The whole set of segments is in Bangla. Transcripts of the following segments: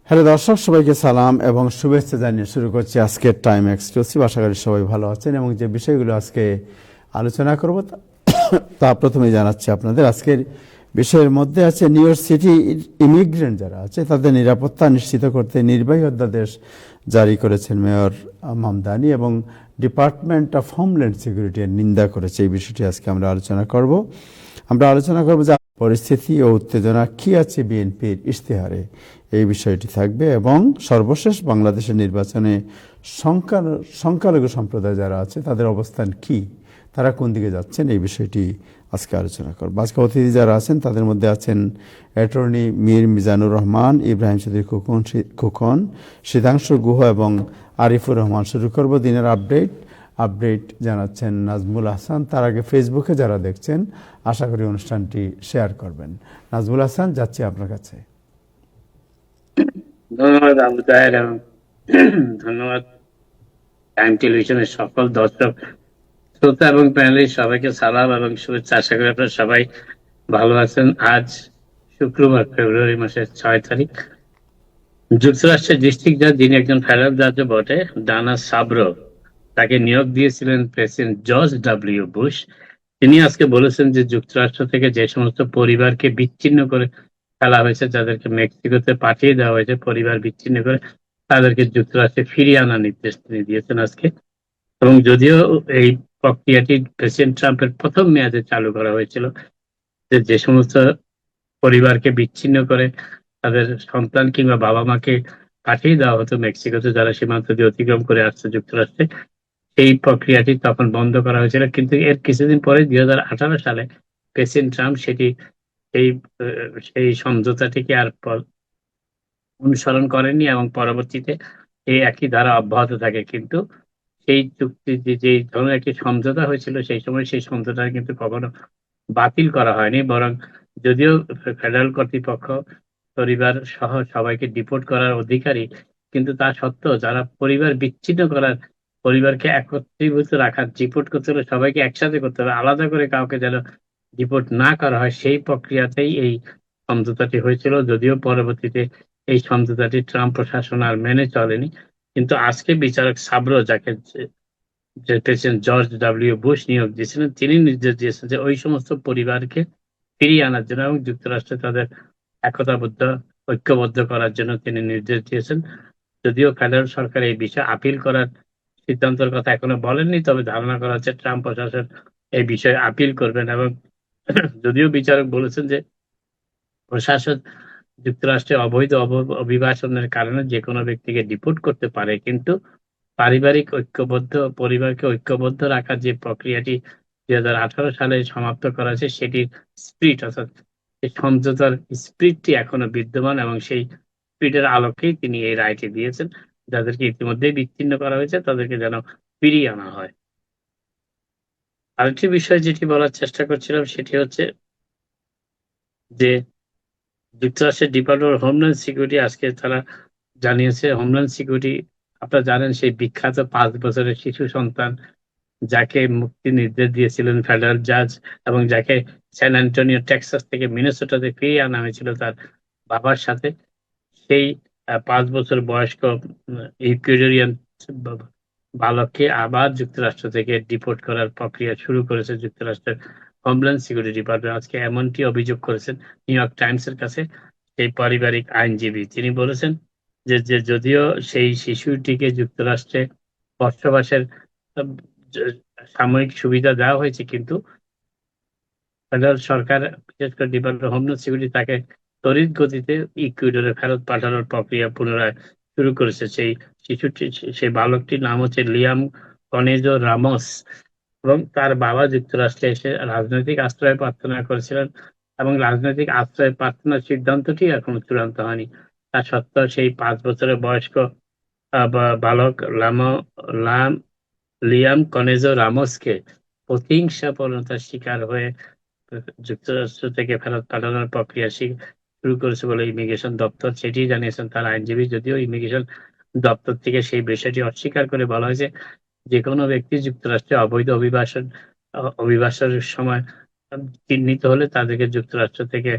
হ্যালো দর্শক, সবাইকে সালাম এবং শুভেচ্ছা জানিয়ে শুরু করছি আজকের টাইম এক্সক্লুসিভ। আশা করি সবাই ভালো আছেন এবং যে বিষয়গুলো আজকে আলোচনা করব তা প্রথমেই জানাচ্ছি আপনাদের। আজকের বিষয়ের মধ্যে আছে নিউ ইয়র্ক সিটি ইমিগ্রেন্ট যারা আছে তাদের নিরাপত্তা নিশ্চিত করতে নির্বাহী অধ্যাদেশ জারি করেছেন মেয়র মামদানি এবং ডিপার্টমেন্ট অফ হোমল্যান্ড সিকিউরিটির নিন্দা করেছে। এই বিষয়টি আজকে আমরা আলোচনা করব যে পরিস্থিতি ও উত্তেজনা কি আছে বিএনপির ইশতেহারে, এই বিষয়টি থাকবে। এবং সর্বশেষ বাংলাদেশের নির্বাচনে সংখ্যালঘু সম্প্রদায় যারা আছে তাদের অবস্থান কি, তারা কোন দিকে যাচ্ছেন, এই বিষয়টি আজকে আলোচনা করব। আজকে অতিথি যারা আছেন তাদের মধ্যে আছেন অ্যাটর্নি মীর মিজানুর রহমান, ইব্রাহিম চৌধুরী খোকন, সিদ্ধাংশু গুহ এবং আরিফুর রহমান। শুরু করব দিনের আপডেট জানাচ্ছেন নাজমুল হাসান। তার আগে ফেসবুকে যারা দেখছেন আশা করি অনুষ্ঠানটি শেয়ার করবেন। নাজমুল হাসান, যাচ্ছি আপনার কাছে। ধন্যবাদ আবু তাহের এবং ধন্যবাদ টাইম টেলিভিশনের সকল দর্শক শ্রোতা এবং প্যানেলিস্ট সবাইকে সালাম এবং শুভেচ্ছা। আশা করি আপনারা সবাই ভালো আছেন। আজ শুক্রবার ফেব্রুয়ারি মাসের 6 তারিখ। যুক্তরাষ্ট্রের ডিস্ট্রিক্ট জাজ, যিনি একজন ফেডারেল জাজও বটে, ডানা সাব্রো, তাকে নিয়োগ দিয়েছিলেন প্রেসিডেন্ট জর্জ ডব্লিউ বুশ। তিনি আজকে বলেছেন যে যুক্তরাষ্ট্র থেকে যে সমস্ত পরিবারকে বিচ্ছিন্ন করে ফেলা হয়েছে, যাদেরকে মেক্সিকোতে পাঠিয়ে দেওয়া হয়েছে পরিবার বিচ্ছিন্ন করে, তাদেরকে যুক্তরাষ্ট্রে ফিরিয়ে আনার নির্দেশ তিনি দিয়েছেন আজকে। এবং যদিও এই প্রক্রিয়াটি প্রেসিডেন্ট ট্রাম্পের প্রথম মেয়াদে চালু করা হয়েছিল, যে সমস্ত পরিবারকে বিচ্ছিন্ন করে তাদের সন্তান কিংবা বাবা মাকে পাঠিয়ে দেওয়া হতো মেক্সিকোতে, যারা সীমান্ত দিয়ে অতিক্রম করে আসছে যুক্তরাষ্ট্রে, এই প্রক্রিয়াটি তখন বন্ধ করা হয়েছিল। কিন্তু এর কিছুদিন পরে 2018 সালে প্রেসিডেন্ট ট্রাম্প সেই সমঝোতাটিকে আর অনুসরণ করেননি এবং পরবর্তীতে এই একই ধারা অব্যাহত থাকে। কিন্তু সেই চুক্তি যে ধরনের একটি সমঝোতা হয়েছিল সেই সময়, সেই সমঝোতা কিন্তু কখনো বাতিল করা হয়নি, বরং যদিও ফেডারেল কর্তৃপক্ষ পরিবার সহ সবাইকে ডিপোর্ট করার অধিকারী, কিন্তু তা সত্ত্বেও যারা পরিবার বিচ্ছিন্ন করার, পরিবারকে একত্রীভূত রাখার, ডিপোর্ট করতে হলে সবাইকে একসাথে করতে হবে, আলাদা করে কাউকে যেন ডিপোর্ট না করা হয়, সেই প্রক্রিয়াতেই এই সমঝোতাটি হয়েছিল। যদিও পরবর্তীতে এই সমঝোতাটি ট্রাম্প প্রশাসন আর মেনে চলেনি। কিন্তু আজকে বিচারক সাব্রো, যাকে যে প্রেসিডেন্ট জর্জ ডব্লিউ বুশ নিয়োগ দিয়েছিলেন, তিনি নির্দেশ দিয়েছেন যে ওই সমস্ত পরিবারকে ফিরিয়ে আনার জন্য এবং যুক্তরাষ্ট্রে তাদের ঐক্যবদ্ধ করার জন্য তিনি নির্দেশ দিয়েছেন। যদিও ফেডারেল সরকার এই বিষয়ে আপিল করার সিদ্ধান্তের কথা এখনো বলেননি, তবে ধারণা করা হচ্ছে ট্রাম্প প্রশাসন এই বিষয়ে আপিল করবেন। এবং যদিও বিচারক বলেছেন যে প্রশাসন যুক্তরাষ্ট্রে অবৈধ অভিবাসনের কারণে যে কোনো ব্যক্তিকে ডিপোর্ট করতে পারে, কিন্তু পরিবারকে ঐক্যবদ্ধ রাখার যে প্রক্রিয়াটি 2018 সালে সমাপ্ত করা হয়েছে, সেটির স্পিরিট, অর্থাৎ এই সমঝোতার স্পিরিটটি এখনো বিদ্যমান এবং সেই স্পিরিটের আলোকেই তিনি এই রায়টি দিয়েছেন। যাদেরকে ইতিমধ্যেই বিচ্ছিন্ন করা হয়েছে তাদেরকে যেন ফিরিয়ে আনা হয়। আরেকটি বিষয় যেটি বলার চেষ্টা করছিলাম সেটি হচ্ছে যে যুক্তরাষ্ট্রের ডিপার্টমেন্ট অফ হোমল্যান্ড সিকিউরিটি আজকে তারা জানিয়েছে, হোমল্যান্ড সিকিউরিটি, আপনারা জানেন সেই বিখ্যাত 5 বছরের শিশু সন্তান যাকে মুক্তির নির্দেশ দিয়েছিলেন ফেডারেল জাজ এবং যাকে স্যান অ্যান্টোনিও টেক্সাস থেকে মিনেসোটাতে ফিরিয়ে আনা হয়েছিল তার বাবার সাথে, সেই 5 বছর বয়স্ক ইকুয়েডরিয়ান বালককে আবার যুক্তরাষ্ট্র থেকে ডিপোর্ট করার প্রক্রিয়া শুরু করেছে যুক্তরাষ্ট্রের হোমল্যান্ড সিকিউরিটি ডিপার্টমেন্ট। আজকে এমনটি অভিযোগ করেছেন নিউ ইয়র্ক টাইমসের কাছে সেই পারিবারিক আইনজীবী। তিনি বলেছেন যে যদিও সেই শিশুটিকে যুক্তরাষ্ট্রে বসবাসের সাময়িক সুবিধা দেওয়া হয়েছে, কিন্তু ফেডারেল সরকার, বিশেষ করে ডিপার্টমেন্ট অফ হোমল্যান্ড সিকিউরিটি, তাকে তড়িৎ গতিতে ইকুয়েডরে ফেরত পাঠানোর প্রক্রিয়া পুনরায় শুরু করেছে। সেই বালকটির নাম হচ্ছে লিয়াম কনেজো রামোস এবং তার বাবা যুক্তরাষ্ট্রে এসে রাজনৈতিক আশ্রয় প্রার্থনা করেছিলেন এবং রাজনৈতিক আশ্রয় প্রার্থনার সিদ্ধান্তটি এখনো চূড়ান্ত হয়নি। তা সত্ত্বেও সেই 5 বছরের বয়স্ক বালক লিয়াম কনেজো রামোসকে প্রতিহিংসাপরতার শিকার হয়ে যুক্তরাষ্ট্র থেকে ফেরত পাঠানোর প্রক্রিয়া শুরু করেছে বলে ইমিগ্রেশন দপ্তর সেটি জানিয়েছেন তার আইনজীবী। যদিও ইমিগ্রেশন দপ্তর থেকে সেই বিষয়টি অস্বীকার করে বলা হয়েছে যে কোনো ব্যক্তি যুক্তরাষ্ট্রে অবৈধ অভিবাসনের সময় চিহ্নিত হলে তাদেরকে যুক্তরাষ্ট্র থেকে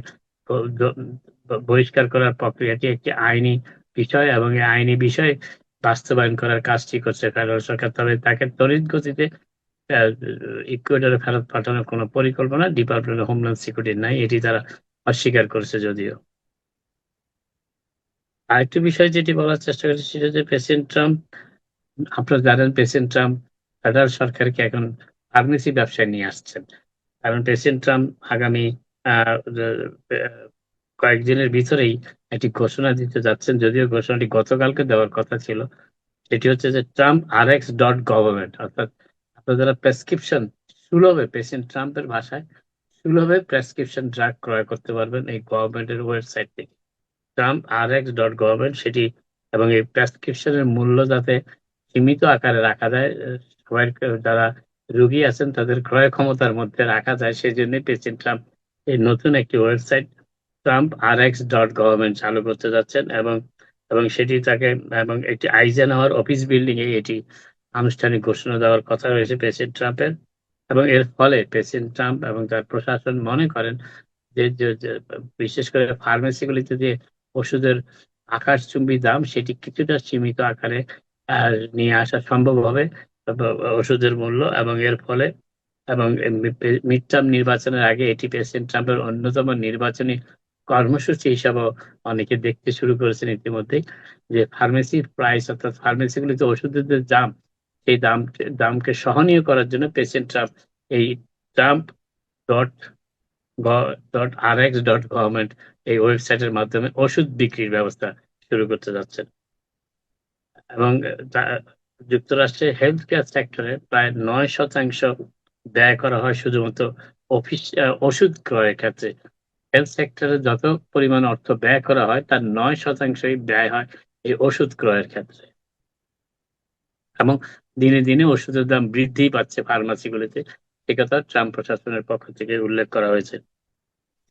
বহিষ্কার করার প্রক্রিয়াটি একটি আইনি বিষয় এবং এই আইনি বিষয় বাস্তবায়ন করার কাজটি করছে ফেডারেল সরকার। তবে তাকে তড়িৎ গতিতে ইকুয়েডরে ফেরত পাঠানোর কোনো পরিকল্পনা ডিপার্টমেন্ট অফ হোমল্যান্ড সিকিউরিটির নাই, এটি তারা অস্বীকার করেছে। যদিও আরেকটি বিষয় যেটি বলার চেষ্টা করেছে সেটা হচ্ছে প্রেসিডেন্ট ট্রাম্প, আপনারা জানেন প্রেসিডেন্ট ট্রাম্প ফেডারেল সরকারকে এখন ফার্মেসি ব্যবসায় নিয়ে আসছেন। কারণ প্রেসিডেন্ট ট্রাম্প আগামী আহ, আহ, কয়েকদিনের ভিতরেই একটি ঘোষণা দিতে যাচ্ছেন, যদিও ঘোষণাটি গতকালকে দেওয়ার কথা ছিল। সেটি হচ্ছে যে ট্রাম্প RX.গভর্নমেন্ট, অর্থাৎ আপনারা যারা প্রেসক্রিপশন সুলভে, প্রেসিডেন্ট ট্রাম্পের ভাষায় সুলভে প্রেসক্রিপশন ড্রাগ ক্রয় করতে পারবেন এই গভর্নমেন্টের ওয়েবসাইট থেকে, trump.rx.government সেটি। এবং এই প্রেসক্রিপশনের মূল্য যাতে সীমিত আকারে রাখা যায়, সবাই যারা রোগী আছেন তাদের ক্রয় ক্ষমতার মধ্যে রাখা যায়, সেই জন্য প্রেসিডেন্ট ট্রাম্প এই নতুন একটি ওয়েবসাইট trump.rx.government চালু করতে যাচ্ছেন। এবং এবং সেটি তাকে এবং একটি আইজেনহাওয়ার অফিস বিল্ডিং এ এটি আনুষ্ঠানিক ঘোষণা দেওয়ার কথা রয়েছে প্রেসিডেন্ট ট্রাম্পের। এবং এর ফলে প্রেসিডেন্ট ট্রাম্প এবং তার প্রশাসন মনে করেন যে বিশেষ করে ফার্মেসিগুলিতে যে ওষুধের আকাশচুম্বী দাম সেটি কিছুটা সীমিত আকারে নিয়ে আসা সম্ভব হবে ওষুধের মূল্য। এবং এর ফলে এবং মিড টার্ম নির্বাচনের আগে এটি প্রেসিডেন্ট ট্রাম্পের অন্যতম নির্বাচনী কর্মসূচি হিসাবে অনেকে দেখতে শুরু করেছেন ইতিমধ্যেই, যে ফার্মেসি প্রাইস অর্থাৎ ফার্মেসিগুলিতে ওষুধের যে দাম, সেই দামকে সহনীয় করার জন্য প্রেসিডেন্ট ট্রাম্প এই ট্রাম্প ডট rx.government এই ওয়েবসাইটের মাধ্যমে ওষুধ বিক্রির ব্যবস্থা শুরু করতে যাচ্ছেন। এবং যুক্তরাষ্ট্রের হেলথ কেয়ার সেক্টরে প্রায় 9% ব্যয় করা হয় শুধুমাত্র ওষুধ ক্রয়ের ক্ষেত্রে। হেলথ সেক্টরে যত পরিমাণ অর্থ ব্যয় করা হয় তার 9%ই ব্যয় হয় এই ওষুধ ক্রয়ের ক্ষেত্রে। এবং দিনে দিনে ওষুধের দাম বৃদ্ধি পাচ্ছে ফার্মাসিগুলিতে, সে কথা ট্রাম্প প্রশাসনের পক্ষ থেকে উল্লেখ করা হয়েছে।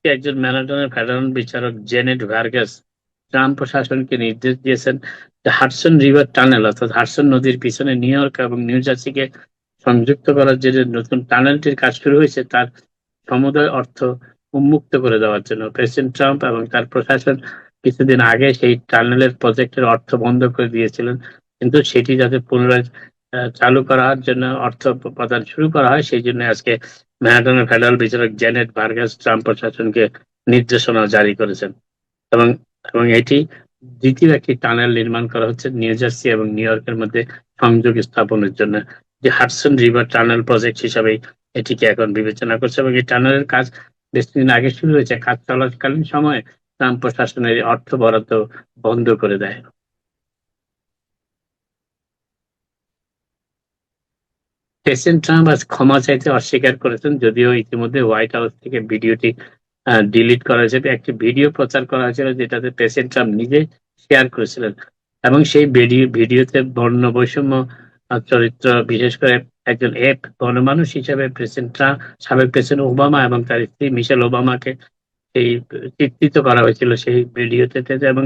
একজন ম্যানহাটনের ফেডারেল বিচারক জেনেট ভার্গাস ট্রাম্প প্রশাসনকে নির্দেশ দিয়েছেন যে হাডসন রিভার টানেল অর্থাৎ হাডসন নদীর পিছনে নিউ ইয়র্ক এবং নিউ জার্সিকে সংযুক্ত করার যে নতুন টানেলটির কাজ শুরু হয়েছে তার সমুদয় অর্থ উন্মুক্ত করে দেওয়ার জন্য প্রেসিডেন্ট ট্রাম্প এবং তার প্রশাসন কিছুদিন আগে সেই টানেলের প্রজেক্টের অর্থ বন্ধ করে দিয়েছিলেন। কিন্তু সেটি যাতে পুনরায় চালু করার জন্য অর্থ প্রদান শুরু করা হয়, সেই জন্য আজকে ম্যানহাটনের ফেডারেল বিচারক জেনেট ভার্গাস ট্রাম্প প্রশাসনকে নির্দেশনা জারি করেছেন। এবং এবং এটি দ্বিতীয় একটি টানেল নির্মাণ করা হচ্ছে নিউ জার্সি এবং নিউ ইয়র্কের মধ্যে সংযোগ স্থাপনের জন্য, যে হাডসন রিভার টানেল প্রজেক্ট হিসাবে এটিকে এখন বিবেচনা করছে। এবং এই টানেলের কাজ বেশ দিন আগে শুরু হয়েছে, কাজ চলাকালীন সময়ে ট্রাম্প প্রশাসনের অর্থ বরাদ্দ বন্ধ করে দেয়। প্রেসিডেন্ট ট্রাম্প আজ ক্ষমা চাইতে অস্বীকার করেছেন, যদিও ইতিমধ্যে হোয়াইট হাউস থেকে ভিডিওটি ডিলিট করা হয়েছে। একটি ভিডিও প্রচার করা হয়েছিল যেটাতে প্রেসিডেন্ট ট্রাম্প নিজে শেয়ার করেছিলেন এবং সেই ভিডিওতে বর্ণ বৈষম্য চরিত্র, বিশেষ করে একজন গণমানুষ হিসেবে প্রেসিডেন্ট ট্রাম্প, সাবেক প্রেসিডেন্ট ওবামা এবং তার স্ত্রী মিশেল ওবামাকে এই চিত্রিত করা হয়েছিল সেই ভিডিওতে। এবং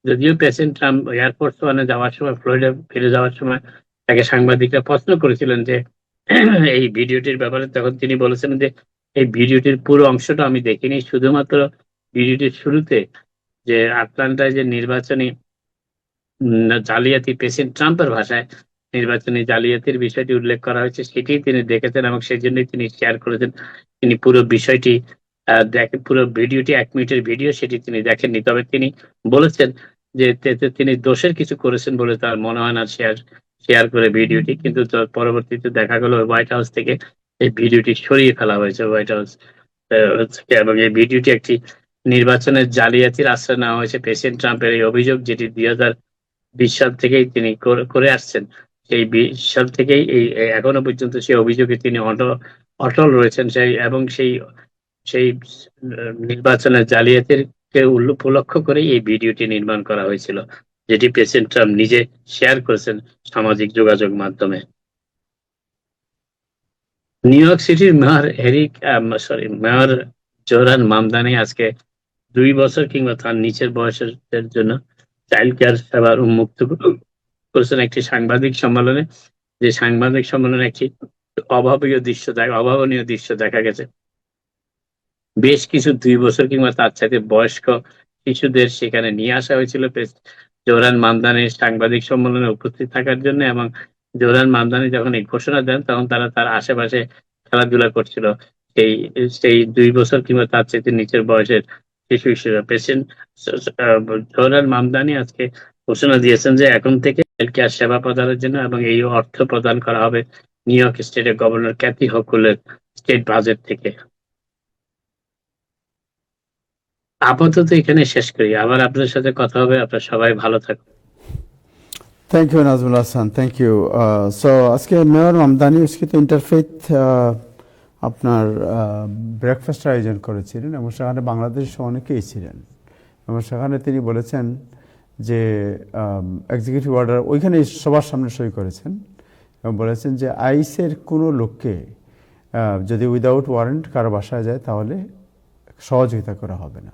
যদিও প্রেসিডেন্ট ট্রাম্প এয়ারফোর্স ওয়ানে যাওয়ার সময়, ফ্লোরিডা ফিরে যাওয়ার সময় তাকে সাংবাদিকরা প্রশ্ন করেছিলেন যে এই ভিডিওটির ব্যাপারে, তখন তিনি বলেছেন যে এই ভিডিওটির পুরো অংশটা আমি দেখিনি, শুধুমাত্র ভিডিওটির শুরুতে যে আটলান্টায় যে নির্বাচনী জালিয়াতি, প্রেসিডেন্ট ট্রাম্পের ভাষায় নির্বাচনী জালিয়াতির বিষয়টি উল্লেখ করা হয়েছে সেটি তিনি দেখেছেন এবং সেই জন্যই তিনি শেয়ার করেছেন। তিনি পুরো বিষয়টি দেখেন, পুরো ভিডিওটি 1 মিনিটের ভিডিও, সেটি তিনি দেখেননি। তবে তিনি বলেছেন যে তিনি দোষের কিছু করেছেন বলে তার মনে হয় না শেয়ার করে ভিডিওটি। কিন্তু পরবর্তীতে দেখা গেল হোয়াইট হাউস থেকে এই ভিডিওটি সরিয়ে ফেলা হয়েছে হোয়াইট হাউস থেকে। এবং এই ভিডিওটি একটি নির্বাচনের জালিয়াতির আশ্রয় নেওয়া হয়েছে প্রেসিডেন্ট ট্রাম্পের এই অভিযোগ, যেটি 2020 সাল থেকেই তিনি করে আসছেন। সেই 20 সাল থেকেই এখনো পর্যন্ত সেই অভিযোগে তিনি অটল রয়েছেন। এবং সেই সেই নির্বাচনের জালিয়াতির কে উপলক্ষ করে এই ভিডিওটি নির্মাণ করা হয়েছিল, যেটি প্রেসিডেন্ট ট্রাম্প নিজে শেয়ার করেছেন সামাজিক যোগাযোগ মাধ্যমে। নিউ ইয়র্ক সিটির মেয়র জোহরান মামদানি আজকে 2 বছর কিংবা তার নিচের বয়সের জন্য চাইল্ড কেয়ার সেবার উন্মুক্ত করেছেন একটি সাংবাদিক সম্মেলনে। যে সাংবাদিক সম্মেলনে একটি অভাবনীয় দৃশ্য দেখা গেছে। বেশ কিছু 2 বছর কিংবা তার চাইতে বয়স্ক শিশুদের সেখানে নিয়ে আসা হয়েছিল জোহরান মামদানির সাংবাদিক সম্মেলনে উপস্থিত থাকার জন্য, এবং জোহরান মামদানি যখন এই ঘোষণা দেন তখন তারা তার আশেপাশে খেলাধুলা করছিল, সেই সেই 2 বছর কিংবা তার চেয়ে নিচের বয়সের শিশু কিশোররা। প্রেসিডেন্ট জোহরান মামদানি আজকে ঘোষণা দিয়েছেন যে এখন থেকে হেলথ কেয়ার সেবা প্রদানের জন্য, এবং এই অর্থ প্রদান করা হবে নিউ ইয়র্ক স্টেটের গভর্নর ক্যাথি হকুলের স্টেট বাজেট থেকে। আপাতত এখানে শেষ করি, আবার আপনাদের সাথে কথা হবে। আপনারা সবাই ভালো থাকুন। Thank you Nazmul Hasan, thank you. So আজকে মেয়র মামদানি উস্কিত ইন্টারফেথ আপনার ব্রেকফাস্ট আয়োজন করেছিলেন এবং সেখানে বাংলাদেশ অনেকেই ছিলেন, এবং সেখানে তিনি বলেছেন যে এক্সিকিউটিভ অর্ডার ওইখানে সবার সামনে সই করেছেন এবং বলেছেন যে আইসের কোনো লোককে যদি উইদাউট ওয়ারেন্ট কারো বাসায় যায় তাহলে সহযোগিতা করা হবে না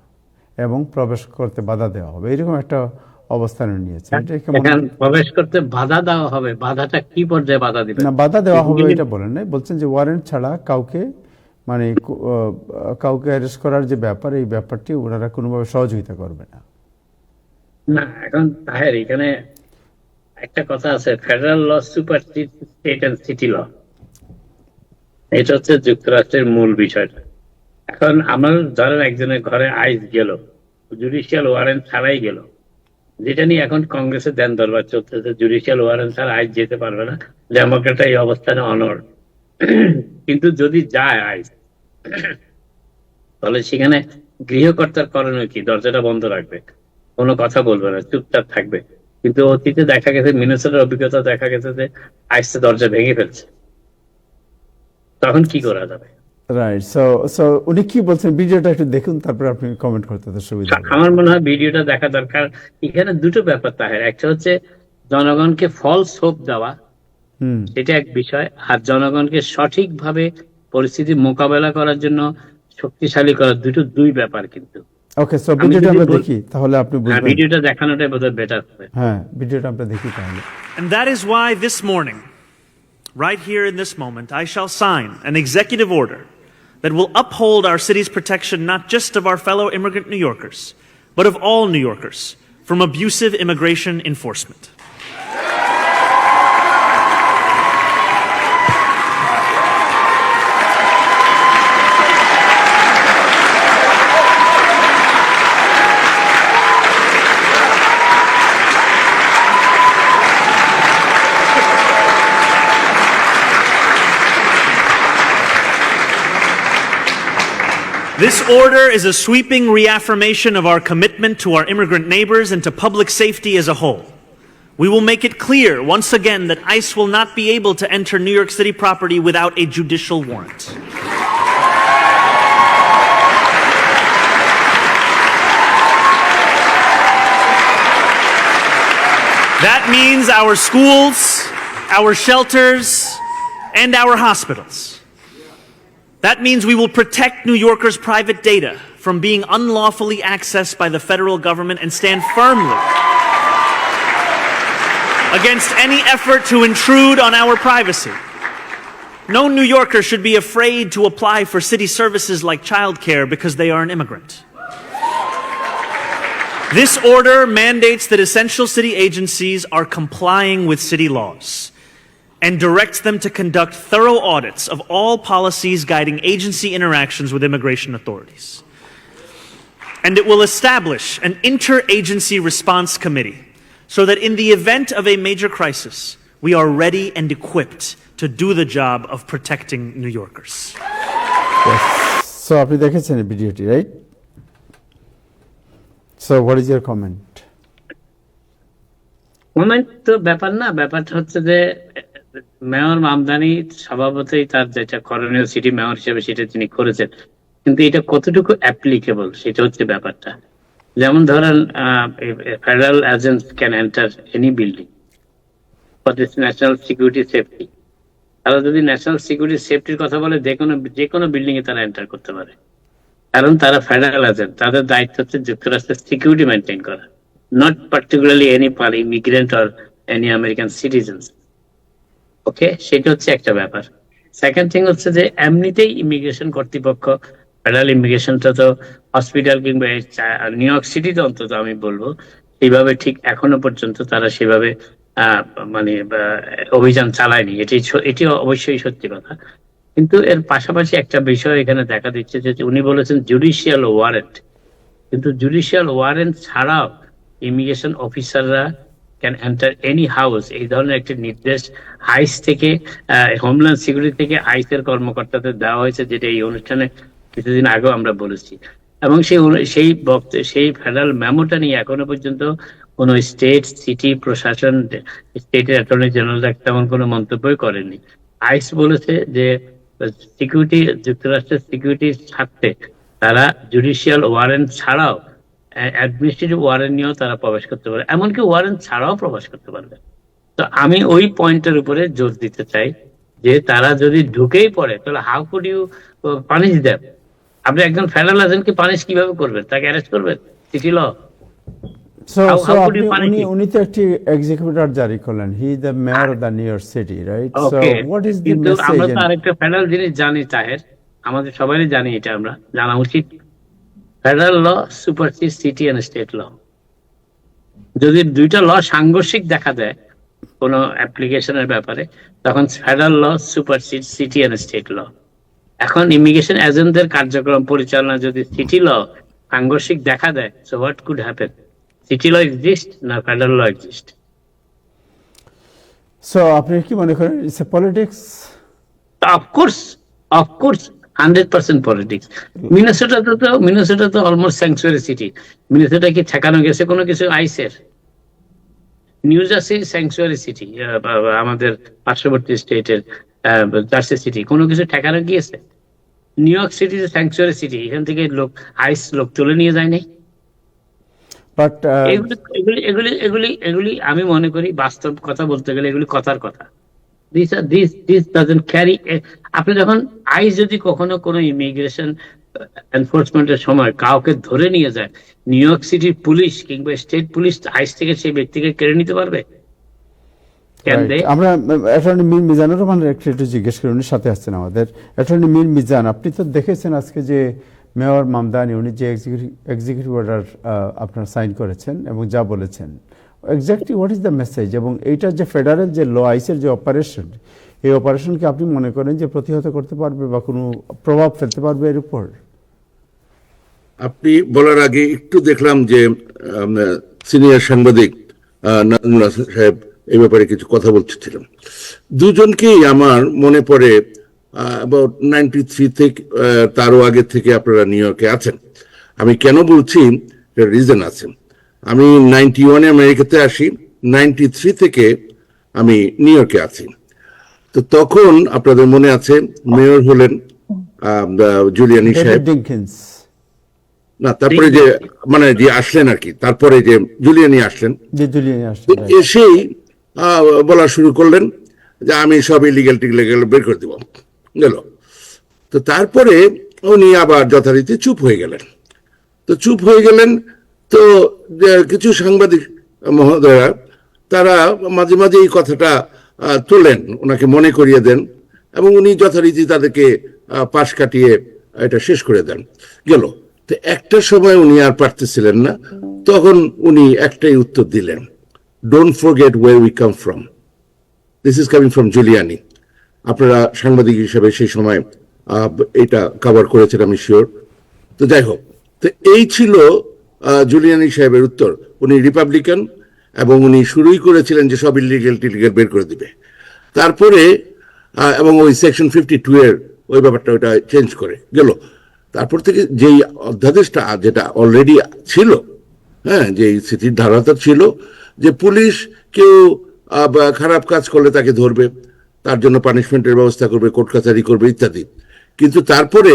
এবং প্রবেশ করতে বাধা দেওয়া হবে, এরকম একটা অবস্থান নিয়েছে। প্রবেশ করতে বাধা দেওয়া হবে, বাধাটা কি পর্যায়ে বাধা দিবে? না, বাধা দেওয়া হবে এটা বলেন নাই, বলছেন যে ওয়ারেন্ট ছাড়া কাউকে মানে কাউকে অ্যারেস্ট করার যে ব্যাপার, এই ব্যাপারটি ওনারা কোনোভাবে সহযোগিতা করবে না। না, এখন তাহের এখানে একটা কথা আছে, federal law supersede state and city law. এটা হচ্ছে যুক্তরাষ্ট্রের মূল বিষয়টা। এখন আমার ধরেন একজনের ঘরে আইস গেল, জুডিশিয়াল ওয়ারেন্ট ছাড়াই গেল, যেটা নিয়ে এখন কংগ্রেসের দেন দরবার চলতেছে, জুডিশিয়াল ওয়ারেন্ট ছাড়া আইস যেতে পারবে না, ডেমোক্রেটরা এই অবস্থানে অনড়। কিন্তু যদি যায় আইস, তাহলে সেখানে গৃহকর্তার করণীয় কি? দরজাটা বন্ধ রাখবে, কোনো কথা বলবে না, চুপচাপ থাকবে। কিন্তু অতীতে দেখা গেছে, মিনেসোটার অভিজ্ঞতা দেখা গেছে যে আইসে দরজা ভেঙে ফেলছে, তখন কি করা যাবে? রাইট। সো উনি কি বলছেন ভিডিওটা একটু দেখুন, তারপরে আপনি কমেন্ট করতে তো সুবিধা হবে। আমার মনে হয় ভিডিওটা দেখা দরকার। এখানে দুটো ব্যাপার তাহের, একটা হচ্ছে জনগণকে ফলস হোপ দেওয়া, এটা এক বিষয়, আর জনগণকে সঠিকভাবে পরিস্থিতি মোকাবেলা করার জন্য শক্তিশালী করার দুই ব্যাপার কিন্তু। ওকে, সো ভিডিওটা আমরা দেখি তাহলে আপনি বুঝবেন। ভিডিওটা দেখানোটাই বোধহয় বেটার হবে। হ্যাঁ, ভিডিওটা আমরা দেখি তাহলে। And that is why this morning, right here in this moment, I shall sign an executive order that will uphold our city's protection not just of our fellow immigrant New Yorkers, but of all New Yorkers from abusive immigration enforcement. This order is a sweeping reaffirmation of our commitment to our immigrant neighbors and to public safety as a whole. We will make it clear once again that ICE will not be able to enter New York City property without a judicial warrant. That means our schools, our shelters, and our hospitals. That means we will protect New Yorkers' private data from being unlawfully accessed by the federal government and stand firmly against any effort to intrude on our privacy. No New Yorker should be afraid to apply for city services like childcare because they are an immigrant. This order mandates that essential city agencies are complying with city laws and directs them to conduct thorough audits of all policies guiding agency interactions with immigration authorities. And it will establish an interagency response committee so that in the event of a major crisis, we are ready and equipped to do the job of protecting New Yorkers. Yes. So আপনি দেখেছেন এই ভিডিওটি, right? So what is your comment? Comment তো ব্যাপার না, ব্যাপারটা হচ্ছে যে মেয়র মামদানি স্বভাবতই তার যেটা করণীয় সিটি মেয়র হিসেবে সেটা তিনি করেছেন, কিন্তু এটা কতটুকু অ্যাপ্লিকেবল সেটা হচ্ছে ব্যাপারটা। যেমন ধরেন federal agents can enter any building for this national security safety. তারা যদি ন্যাশনাল সিকিউরিটি সেফটির কথা বলে যে কোনো বিল্ডিং এ তারা এন্টার করতে পারে, কারণ তারা ফেডারেল এজেন্ট। তাদের দায়িত্ব হচ্ছে যুক্তরাষ্ট্রের সিকিউরিটি মেনটেন করা, not particularly any immigrant or any American citizens. Okay, সেটা হচ্ছে একটা ব্যাপার। সেকেন্ড থিং হচ্ছে যে এমনিতেই ইমিগ্রেশন কর্তৃপক্ষ, ফেডারেল ইমিগ্রেশনটা তো হসপিটাল কিংবা নিউ ইয়র্ক সিটিতে অন্তত আমি বলবো এইভাবে ঠিক এখনো পর্যন্ত তারা সেভাবে মানে অভিযান চালায়নি। এটি অবশ্যই সত্যি কথা। কিন্তু এর পাশাপাশি একটা বিষয় এখানে দেখা দিচ্ছে যে উনি বলেছেন জুডিশিয়াল ওয়ারেন্ট, কিন্তু জুডিশিয়াল ওয়ারেন্ট ছাড়াও ইমিগ্রেশন অফিসাররা ক্যান এন্টার এনি হাউস, এই ধরনের একটি নির্দেশ আইস থেকে, হোমল্যান্ড সিকিউরিটি থেকে আইসের কর্মকর্তাদের দেওয়া হয়েছে, যেটা এই অনুষ্ঠানে কিছুদিন আগেও আমরা বলেছি। এবং সেই ফেডারেল মেমোটা নিয়ে এখনো পর্যন্ত কোন স্টেট, সিটি প্রশাসন, স্টেটের অ্যাটর্নি জেনারেল তেমন কোনো মন্তব্যই করেনি। আইস বলেছে যে সিকিউরিটি, যুক্তরাষ্ট্রের সিকিউরিটির স্বার্থে তারা জুডিশিয়াল ওয়ারেন্ট ছাড়াও অ্যাডমিনিস্ট্রেটিভ ওয়ারেন্ট নিয়েও তারা প্রবেশ করতে পারে, এমনকি ওয়ারেন্ট ছাড়াও প্রবেশ করতে পারবে। তো আমি ওই পয়েন্টের উপরে জোর দিতে চাই যে তারা যদি ঢুকেই পড়ে তাহলে how could you punish them? আপনি একজন ফেডারেল এজেন্টকে পানিশ কিভাবে করবেন? তাকে অ্যারেস্ট করবেন? সিটি ল? উনি তো একটি এক্সিকিউটিভ জারি করলেন, he is the mayor of the new York city, right? So what is the message? আমরা তো আরেকটা ফেডারেল জিনিস জানি তাহের, আমাদের সবারই জানি, এটা আমরা জানা উচিত। Federal law supersede city and state law. যদি দুইটা ল সাংঘর্ষিক দেখা দেয় কোন অ্যাপ্লিকেশনের ব্যাপারে, তখন federal law supersede city and state law. এখন ইমিগ্রেশন এজেন্টদের কার্যক্রম পরিচালনা যদি সিটি ল সাংঘর্ষিক দেখা দেয়, so what could happen? City law exist না ফেডারেল ল এক্সিস্ট? সো আপনি কি মনে করেন it's a politics? Of course, 100% politics. Minnesota তো অলমোস্ট স্যাংচুয়ারি সিটি। মিনেসোটা কি ঠেকানো গেছে কোনো কিছু আইসের? নিউ জার্সি স্যাংচুয়ারি সিটি, আমাদের পার্শ্ববর্তী স্টেটের জার্সি সিটি, কোনো কিছু ঠেকানো গিয়েছে? New York city sanctuary city, এখান থেকে আইস লোক তুলে নিয়ে যায় নাই। বাট এগুলি আমি মনে করি বাস্তব কথা বলতে গেলে এগুলি কথার কথা। This doesn't carry আপনি যখন আইস যদি কখনো কোনো ইমিগ্রেশন এনফোর্সমেন্টের সময় কাউকে ধরে নিয়ে যায়, নিউ ইয়র্ক সিটির পুলিশ কিংবা স্টেট পুলিশ আইস থেকে সেই ব্যক্তিকে কেড়ে নিতে পারবে? আমরা অ্যাটর্নি মীর মিজানুর রহমানের একটু জিজ্ঞেস করি, উনি সাথে আসছেন আমাদের। অ্যাটর্নি মীর মিজান, আপনি তো দেখেছেন আজকে যে মেয়র মামদানি উনি যে এক্সিকিউটিভ অর্ডার আপনার সাইন করেছেন এবং যা বলেছেন, exactly what is the message? এবং এইটা যে ফেডারেল যে ল আইসের যে অপারেশন, এই অপারেশনকে আপনি মনে করেন যে প্রতিহত করতে পারবে বা কোনো প্রভাব ফেলতে পারবে এর উপর? আপনি বলার আগে একটু দেখলাম যে সিনিয়র সাংবাদিক নাজমুল হাসান সাহেব এই ব্যাপারে কিছু কথা বলতেছিলেন। দুজনকেই আমার মনে পড়ে অ্যাবাউট 93 থেকে, তারও আগে থেকে আপনারা নিউ ইয়র্কে আছেন। আমি কেন বলছি, রিজন আছে। আমি 91-এ আমেরিকাতে আসি, 93 থেকে আমি নিউ ইয়র্কে আছি। তো তখন আপনাদের মনে আছে মেয়র হলেন জুলিয়ানি সাহেব। না, তারপরে যে মানে যে আসলেন আর কি, তারপরে যে জুলিয়ানি আসলেন, এসেই বলা শুরু করলেন যে আমি সব ইলিগাল টিলিগাল বের করে দিব গেল। তো তারপরে উনি আবার যথারীতি চুপ হয়ে গেলেন। তো কিছু সাংবাদিক মহোদয়রা তারা মাঝে মাঝে এই কথাটা তোলেন, ওনাকে মনে করিয়ে দেন, এবং উনি যথারীতি তাদেরকে পাশ কাটিয়ে এটা শেষ করে দেন গেল। তো একটা সময় উনি আর পারতেছিলেন না, তখন উনি একটাই উত্তর দিলেন, don't forget where we come from. This is coming from Giuliani. আপনারা সাংবাদিক হিসেবে সেই সময় এটা কভার করেছেন আমি শিওর। তো যাই হোক, তো এই ছিল জুলিয়ানি সাহেবের উত্তর। উনি রিপাবলিকান এবং উনি শুরুই করেছিলেন যে সব ইলিগাল টিলিগাল বের করে দিবে। তারপরে এবং ওই সেকশন 52 এর ওই ব্যাপারটা ওটা চেঞ্জ করে গেল। তারপর থেকে যেই অধ্যাদেশটা যেটা অলরেডি ছিল, হ্যাঁ, যে সিটির ধারাটা ছিল যে পুলিশ কেউ খারাপ কাজ করলে তাকে ধরবে, তার জন্য পানিশমেন্টের ব্যবস্থা করবে, কোর্ট কাছারি করবে ইত্যাদি। কিন্তু তারপরে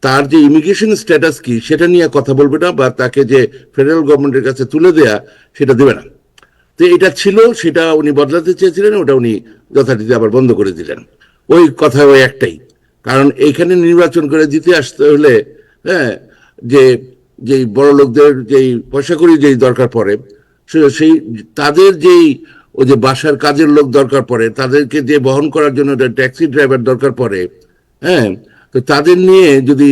তার যে ইমিগ্রেশন স্ট্যাটাস কি সেটা নিয়ে কথা বলবে না, বা তাকে যে ফেডারেল গভর্নমেন্টের কাছে তুলে দেয়া সেটা দেবে না। তো এটা ছিল, সেটা উনি বদলাতে চেয়েছিলেন, ওটা উনি যথারীতি আবার বন্ধ করে দিলেন। ওই কথা ওই একটাই, কারণ এইখানে নির্বাচন করে জিতে আসতে হলে, হ্যাঁ, যেই বড় লোকদের যেই পয়সা করি যেই দরকার পড়ে, সেই তাদের যেই ওই যে বাসার কাজের লোক দরকার পড়ে, তাদেরকে যে বহন করার জন্য ট্যাক্সি ড্রাইভার দরকার পড়ে, হ্যাঁ, তো তাদের নিয়ে যদি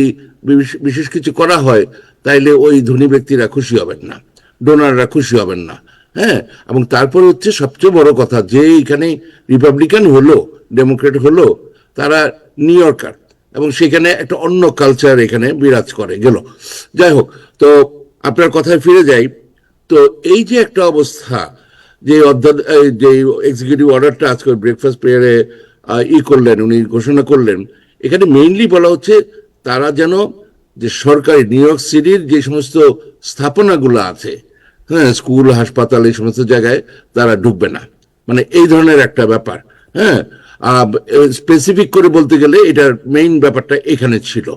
বিশেষ কিছু করা হয় তাইলে ওই ধনী ব্যক্তিরা খুশি হবেন না। ডোনাররা খুশি হবেন না। হ্যাঁ, এবং তারপরে হচ্ছে সবচেয়ে বড় কথা, যে এখানে রিপাবলিকান হলো ডেমোক্রেট হলো, তারা নিউ ইয়র্কার, এবং সেখানে একটা অন্য কালচার এখানে বিরাজ করে গেল। যাই হোক, তো আপনার কথায় ফিরে যাই। তো এই যে একটা অবস্থা, যে যে এক্সিকিউটিভ অর্ডারটা আজকে ব্রেকফাস্ট প্রেয়ারে করলেন, উনি ঘোষণা করলেন, এখানে মেইনলি বলা হচ্ছে তারা যেন যে সরকারি নিউ ইয়র্ক সিটির যে সমস্ত স্থাপনাগুলো আছে, হ্যাঁ, স্কুল, হাসপাতাল, এই সমস্ত জায়গায় তারা ঢুকবে না, মানে এই ধরনের একটা ব্যাপার। হ্যাঁ, স্পেসিফিক করে বলতে গেলে এটার মেইন ব্যাপারটা এখানে ছিল।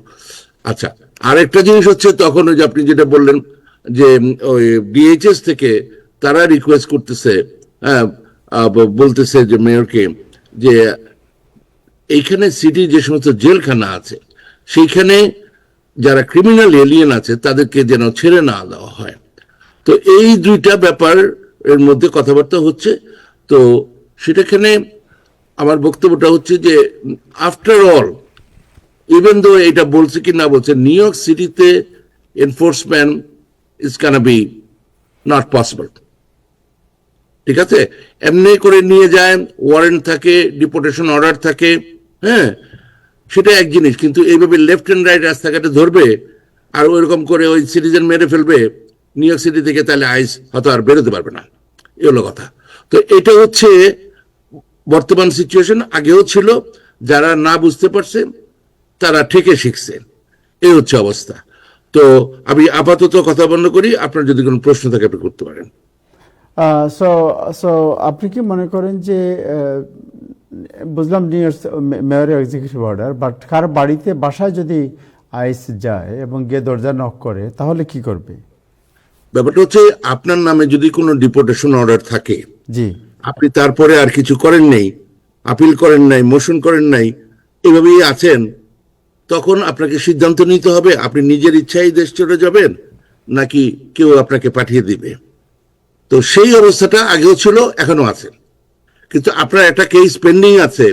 আচ্ছা, আরেকটা জিনিস হচ্ছে, তখন ওই যে আপনি যেটা বললেন যে ওই ডিএইচএস থেকে তারা রিকোয়েস্ট করতেছে, হ্যাঁ, বলতেছে যে মেয়রকে, যে এইখানে সিটি যে সমস্ত জেলখানা আছে সেইখানে যারা ক্রিমিনাল এলিয়েন আছে তাদেরকে যেন ছেড়ে না দেওয়া হয়। তো এই দুইটা ব্যাপার এর মধ্যে কথাবার্তা হচ্ছে। তো সেটাখানে আমার বক্তব্যটা হচ্ছে যে আফটার অল, ইভেন দো এটা বলছে কি না বলছে, নিউ ইয়র্ক সিটিতে enforcement is can be not possible. ঠিক আছে, এমনি করে নিয়ে যায়, ওয়ারেন্ট থাকে, ডিপোর্টেশন অর্ডার থাকে, হ্যাঁ, সেটা এক জিনিস। কিন্তু এইভাবে লেফট অ্যান্ড রাইট রাস্তাঘাটে ধরবে আর ওইরকম করে ওই সিটিজেন মেরে ফেলবে নিউ ইয়র্ক সিটি থেকে, তাহলে আইস হয়তো আর বেরোতে পারবে না, এ হলো কথা। তো এটা হচ্ছে বর্তমান সিচুয়েশন, আগেও ছিল, যারা না বুঝতে পারছে তারা ঠেকে শিখছে, এই হচ্ছে অবস্থা। তো আমি আপাতত কথা বন্ধ করি, আপনার যদি কোনো প্রশ্ন থাকে আপনি করতে পারেন। সো সো আপনি কি মনে করেন যে বুঝলাম নিউ ইয়র্ক মেয়রের এক্সিকিউটিভ অর্ডার, বাট কার বাড়িতে বাসায় যদি আইস যায় এবং গিয়ে দরজা নক করে, তাহলে কি করবে? ব্যাপারটা হচ্ছে, আপনার নামে যদি কোনো ডিপোর্টেশন অর্ডার থাকে, জি, আপনি তারপরে আর কিছু করেন নাই, আপিল করেন নাই, মোশন করেন নাই, এভাবেই আছেন, তখন আপনাকে সিদ্ধান্ত নিতে হবে আপনি নিজের ইচ্ছায় দেশ চলে যাবেন নাকি কেউ আপনাকে পাঠিয়ে দিবে। তো সেই অবস্থাটা আগেও ছিল, এখনো আছে। কিন্তু আপনার একটা কেস পেন্ডিং আছে,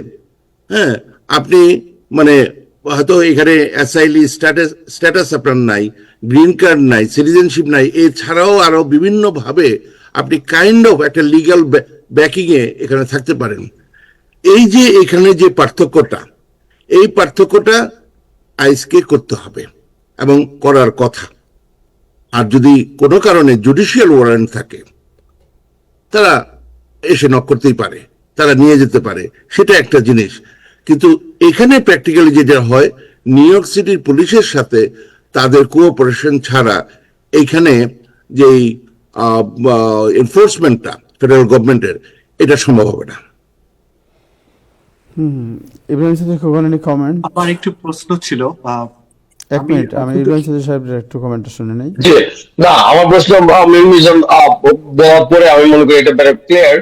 হ্যাঁ, আপনি মানে হয়তো এখানে অ্যাসাইলি স্ট্যাটাস আপনার নাই, গ্রিন কার্ড নাই, সিটিজেনশিপ নাই, এছাড়াও আরো বিভিন্ন ভাবে আপনি কাইন্ড অফ একটা লিগ্যাল ব্যাকিং এ এখানে থাকতে পারেন। এই যে এখানে যে পার্থক্যটা, এই পার্থক্যটা আইসকে করতে হবে এবং করার কথা। আর যদি কোনো কারণে জুডিশিয়াল ওয়ারেন্ট থাকে, তারা এসে নক করতেই পারে, তারা নিয়ে যেতে পারে, সেটা একটা জিনিস। কিন্তু এখানে প্র্যাকটিক্যালি যেটা হয়, নিউ ইয়র্ক সিটির পুলিশের সাথে তাদের কোঅপারেশন ছাড়া এইখানে যে এনফোর্সমেন্টটা ফেডারেল গভর্নমেন্টের, এটা সম্ভব হবে না। Ibrahim Chowdhury Khokon, any comment? আমার একটু প্রশ্ন ছিল। এক মিনিট, আমি ইব্রাহিম চৌধুরী সাহেবের একটু কমেন্টটা শুনে নেই। জি, না, আমার প্রশ্ন মিউজিয়াম বলার পরে আমি মনে করি এটা বেড়ে ক্লিয়ার।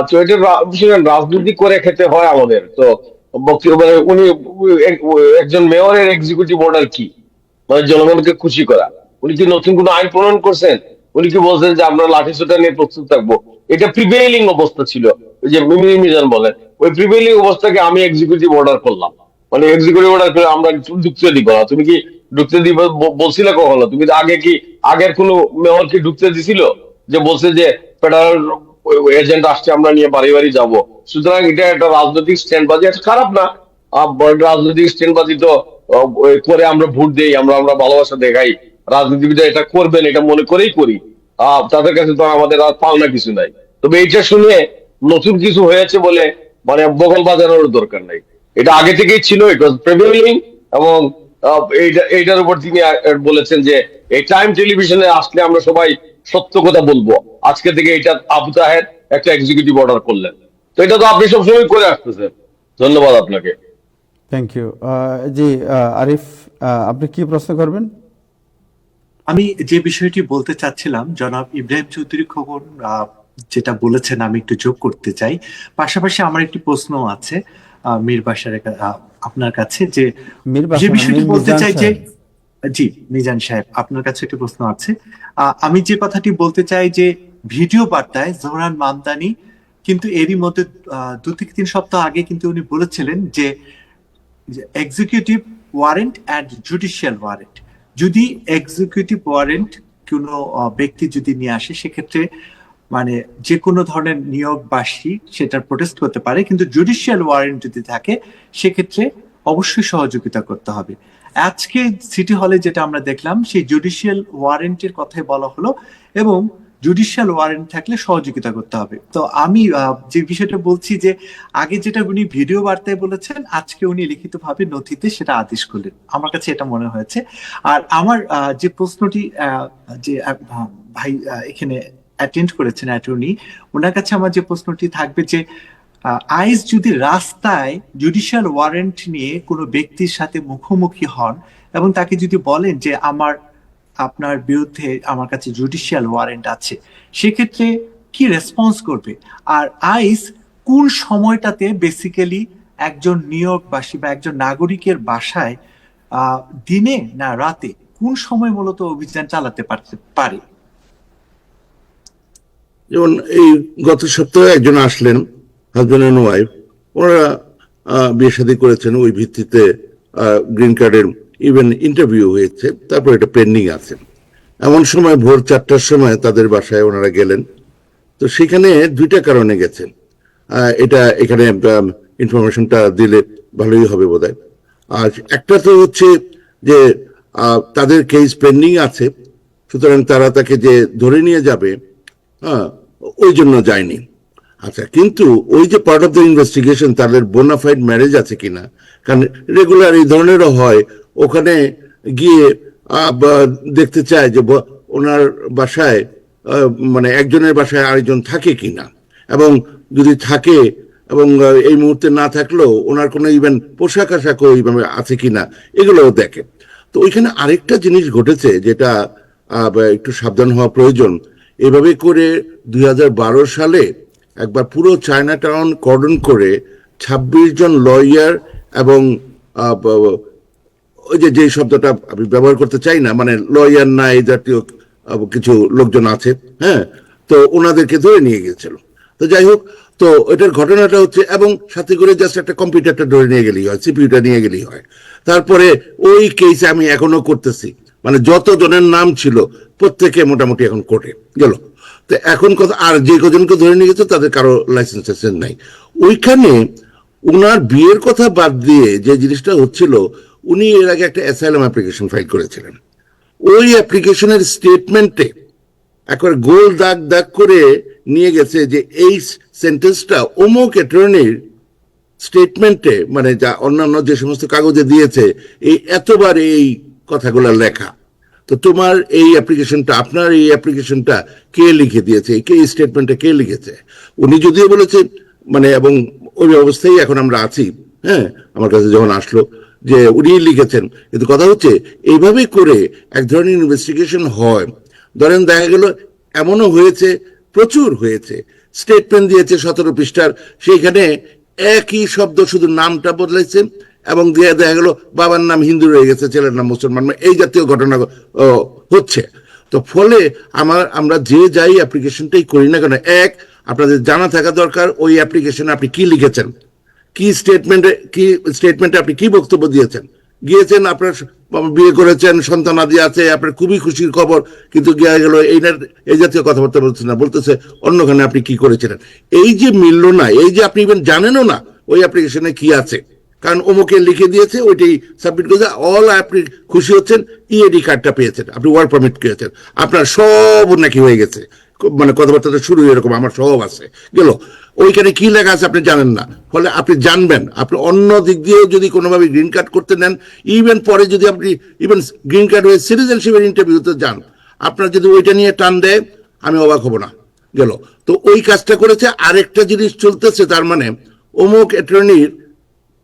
তো এটা রাজনীতি করে খেতে হয় আমাদের। তো মানে উনি একজন মেয়রের এক্সিকিউটিভ অর্ডার কি, মানে জনগণকে খুশি করা। উনি কি নতুন কোনো আইন প্রণয়ন করছেন? উনি কি বলছেন যে আমরা লাঠিসোঁটা নিয়ে প্রস্তুত থাকবো? এটা প্রিভেইলিং অবস্থা ছিল, ওই যে মিজান বলেন, ওই প্রিভেইলিং অবস্থাকে আমি এক্সিকিউটিভ অর্ডার করলাম। মানে এক্সিকিউটিভ অর্ডার করে আমরা ঢুকতে দিব না। তুমি কি ঢুকতে দিব বলছিলে কখনো? তুমি আগে কি আগের কোনো মেয়র কি ঢুকতে দিছিল? যে বলছে যে ফেডারেল এজেন্ট আসছে, আমরা নিয়ে বাড়ি বাড়ি যাবো। সুতরাং এটা একটা রাজনৈতিক স্ট্যান্ডবাজি, এটা খারাপ না। রাজনৈতিক স্ট্যান্ডবাজি তো করে আমরা ভোট দেই, আমরা ভালোবাসা দেখাই। রাজনীতিবিদরা এটা করবেন এটা মনে করেই করি। তাদের কাছে তো আমাদের আর পাওনা কিছু নাই। তবে এইটা শুনে নতুন কিছু হয়েছে বলে মানে বগল বাজানোর দরকার নাই। এটা আগে থেকেই ছিল, ইট ওয়াজ প্রিভেইলিং। এবং এইটার উপর তিনি বলেছেন যে এই টাইম টেলিভিশনে আসলে আমরা সবাই সত্য কথা বলবো। আজকে থেকে এটা আবু তাহের একটা এক্সিকিউটিভ অর্ডার করলেন। তো এটা তো আপনি সবসময় করে আসতেছেন। ধন্যবাদ আপনাকে। Thank you. জি, আরিফ, আপনি কি প্রশ্ন করবেন? আমি যে বিষয়টি বলতে চাচ্ছিলাম, জনাব ইব্রাহিম চৌধুরী খোকন যেটা বলেছেন আমি একটু যোগ করতে চাই। পাশাপাশি আমার একটি প্রশ্ন আছে মীর বাশারের আপনার কাছে, যে বিষয়টি বলতে চাই যে, জি মিজান সাহেব, আপনার কাছে একটি প্রশ্ন আছে। আমি যে কথাটি বলতে চাই যে ভিডিও বার্তায় জোহরান মামদানি কিন্তু এরই মধ্যে 2 থেকে 3 সপ্তাহ আগে কিন্তু উনি বলেছিলেন যে executive warrant and judicial warrant, যদি এক্সিকিউটিভ ওয়ারেন্ট কোনো ব্যক্তি যদি নিয়ে আসে, সেক্ষেত্রে মানে যে কোনো ধরনের নিয়োগবাসী সেটার প্রোটেস্ট করতে পারে, কিন্তু জুডিশিয়াল ওয়ারেন্ট যদি থাকে সেক্ষেত্রে অবশ্যই সহযোগিতা করতে হবে। আজকে সিটি হলে যেটা আমরা দেখলাম, সেই জুডিশিয়াল ওয়ারেন্টের কথাই বলা হলো, এবং জুডিশিয়াল ওয়ারেন্ট থাকলে সহযোগিতা করতে হবে। তো আমি যে বিষয়টা বলছি যে আগে যেটা উনি ভিডিও বার্তায় বলেছেন, আজকে উনি লিখিতভাবে নথিতে সেটা আদেশ করলেন, আমার কাছে এটা মনে হয়েছে। আর আমার যে প্রশ্নটি যে ভাই এখানে অ্যাটেন্ড করেছেন অ্যাটর্নি, ওনার কাছে আমার যে প্রশ্নটি থাকবে যে আইস যদি রাস্তায় জুডিশিয়াল ওয়ারেন্ট নিয়ে কোনো ব্যক্তির সাথে মুখোমুখি হন এবং তাকে যদি বলেন যে আপনার বিরুদ্ধে আমার কাছে জুডিশিয়াল ওয়ারেন্ট আছে, সেক্ষেত্রে কি রেসপন্স করবে? আর আইস কোন সময়টাতে বেসিক্যালি একজন নিয়োগবাসী বা একজন নাগরিকের বাসায় দিনে না রাতে কোন সময় মূলত অভিযান চালাতে পারে? যেমন এই গত সপ্তাহে একজন আসলেন, হাজব্যান্ড এন্ড ওয়াইফ, ওনারা বিয়ে শাদী করেছেন, ওই ভিত্তিতে গ্রিন কার্ডের ইভেন ইন্টারভিউ হয়েছে, তারপর এটা পেন্ডিং আছে। এমন সময় ভোর 4টার সময় তাদের বাসায় ওনারা গেলেন। তো সেখানে দুইটা কারণে গেছেন, এটা এখানে ইনফরমেশনটা দিলে ভালোই হবে বোধহয়। আর একটা তো হচ্ছে যে তাদের কেস পেন্ডিং আছে, সুতরাং তারা তাকে যে ধরে নিয়ে যাবে ওই জন্য যায়নি। আচ্ছা, কিন্তু ওই যে পার্ট অফ দ্য ইনভেস্টিগেশন তাদের বোনাফাইড ম্যারেজ আছে কিনা, কারণ রেগুলার এই ধরনেরও হয়, ওখানে গিয়ে দেখতে চায় যে ওনার বাসায় মানে একজনের বাসায় আরেকজন থাকে কিনা, এবং যদি থাকে এবং এই মুহূর্তে না থাকলেও ওনার কোনো ইভেন পোশাক আশাকও ওইভাবে আছে কিনা, এগুলোও দেখে। তো ওইখানে আরেকটা জিনিস ঘটেছে যেটা একটু সাবধান হওয়া প্রয়োজন। এভাবে করে 2012 সালে একবার পুরো চায়না টাউন কর্ডন করে 26 জন লয়ার এবং ওই যে শব্দটা আমি ব্যবহার করতে চাই না, মানে লয়ার না এই জাতীয় কিছু লোকজন আছে, হ্যাঁ, তো ওনাদেরকে ধরে নিয়ে গিয়েছিল। তো যাই হোক, তো এটার ঘটনাটা হচ্ছে, এবং সাথে করে জাস্ট একটা কম্পিউটারটা ধরে নিয়ে গেলেই হয়, সিপিইউটা নিয়ে গেলেই হয়। তারপরে ওই কেসে আমি এখনো করতেছি, মানে যত জনের নাম ছিল প্রত্যেকে মোটামুটি এখন কোর্টে গেল। তো এখন কথা, আর যে কজনকে ধরে নিয়ে গেছে তাদের কারো লাইসেন্স নাই। ওইখানে উনার বিয়ের কথা বাদ দিয়ে যে জিনিসটা হচ্ছিল, উনি এর আগে একটা অ্যাসাইলাম অ্যাপ্লিকেশন ফাইল করেছিলেন। ওই অ্যাপ্লিকেশনের স্টেটমেন্টে একবার গোল দাগ দাগ করে নিয়ে গেছে যে এই সেন্টেন্সটা অমুক অ্যাটর্নির স্টেটমেন্টে, মানে যা অন্যান্য যে সমস্ত কাগজে দিয়েছে, এই এতবার এই কথাগুলো লেখা। তো তোমার এই অ্যাপ্লিকেশনটা, আপনার এই অ্যাপ্লিকেশনটা কে লিখে দিয়েছে, কে স্টেটমেন্টে কে লিখেছে? উনি যদিও বলেছে, মানে, এবং ওই অবস্থায় এখন আমরা আছি, হ্যাঁ, আমার কাছে যখন আসলো যে উনি লিখেছেন। কিন্তু কথা হচ্ছে এইভাবে করে এক ধরনের ইনভেস্টিগেশন হয়। ধরেন দেখা গেল এমনও হয়েছে, প্রচুর হয়েছে, স্টেটমেন্ট দিয়েছে 17 পৃষ্ঠার, সেইখানে একই শব্দ, শুধু নামটা বদলাইছে, এবং দেখা গেল বাবার নাম হিন্দু রয়ে গেছে, ছেলের নাম মুসলমান, এই জাতীয় ঘটনা হচ্ছে। তো ফলে আমরা যে যাই অ্যাপ্লিকেশনটাই করি না কেন, আপনাদের জানা থাকা দরকার ওই অ্যাপ্লিকেশনে আপনি কি লিখেছেন, কি স্টেটমেন্টে আপনি কি বক্তব্য গিয়েছেন, আপনার বিয়ে করেছেন, সন্তানাদি আছে, আপনার খুবই খুশির খবর, কিন্তু গিয়ে গেল এই জাতীয় কথাবার্তা বলছে না, বলতেছে অন্যখানে আপনি কি করেছিলেন। এই যে মিলল না, এই যে আপনি ইভেন জানেনও না ওই অ্যাপ্লিকেশনে কি আছে, কারণ অমুকে লিখে দিয়েছে, ওইটাই সাবমিট করেছে, আপনি খুশি হচ্ছেন, ইএডি কার্ডটা পেয়েছেন, আপনি ওয়ার্ক পারমিট পেয়েছেন, আপনার সব নাকি হয়ে গেছে, মানে কথাবার্তাটা শুরু এরকম, আমার সব আছে গেল, ওইখানে কি লেখা আছে আপনি জানেন না। ফলে আপনি জানবেন, আপনি অন্য দিক দিয়েও যদি কোনোভাবে গ্রিন কার্ড করতে নেন, ইভেন পরে যদি আপনি ইভেন গ্রিন কার্ড হয়ে সিটিজেনশিপের ইন্টারভিউতে যান, আপনার যদি ওইটা নিয়ে টান দেয়, আমি অবাক হব না গেল। তো ওই কাজটা করেছে। আরেকটা জিনিস চলতেছে, তার মানে অমুক অ্যাটর্নির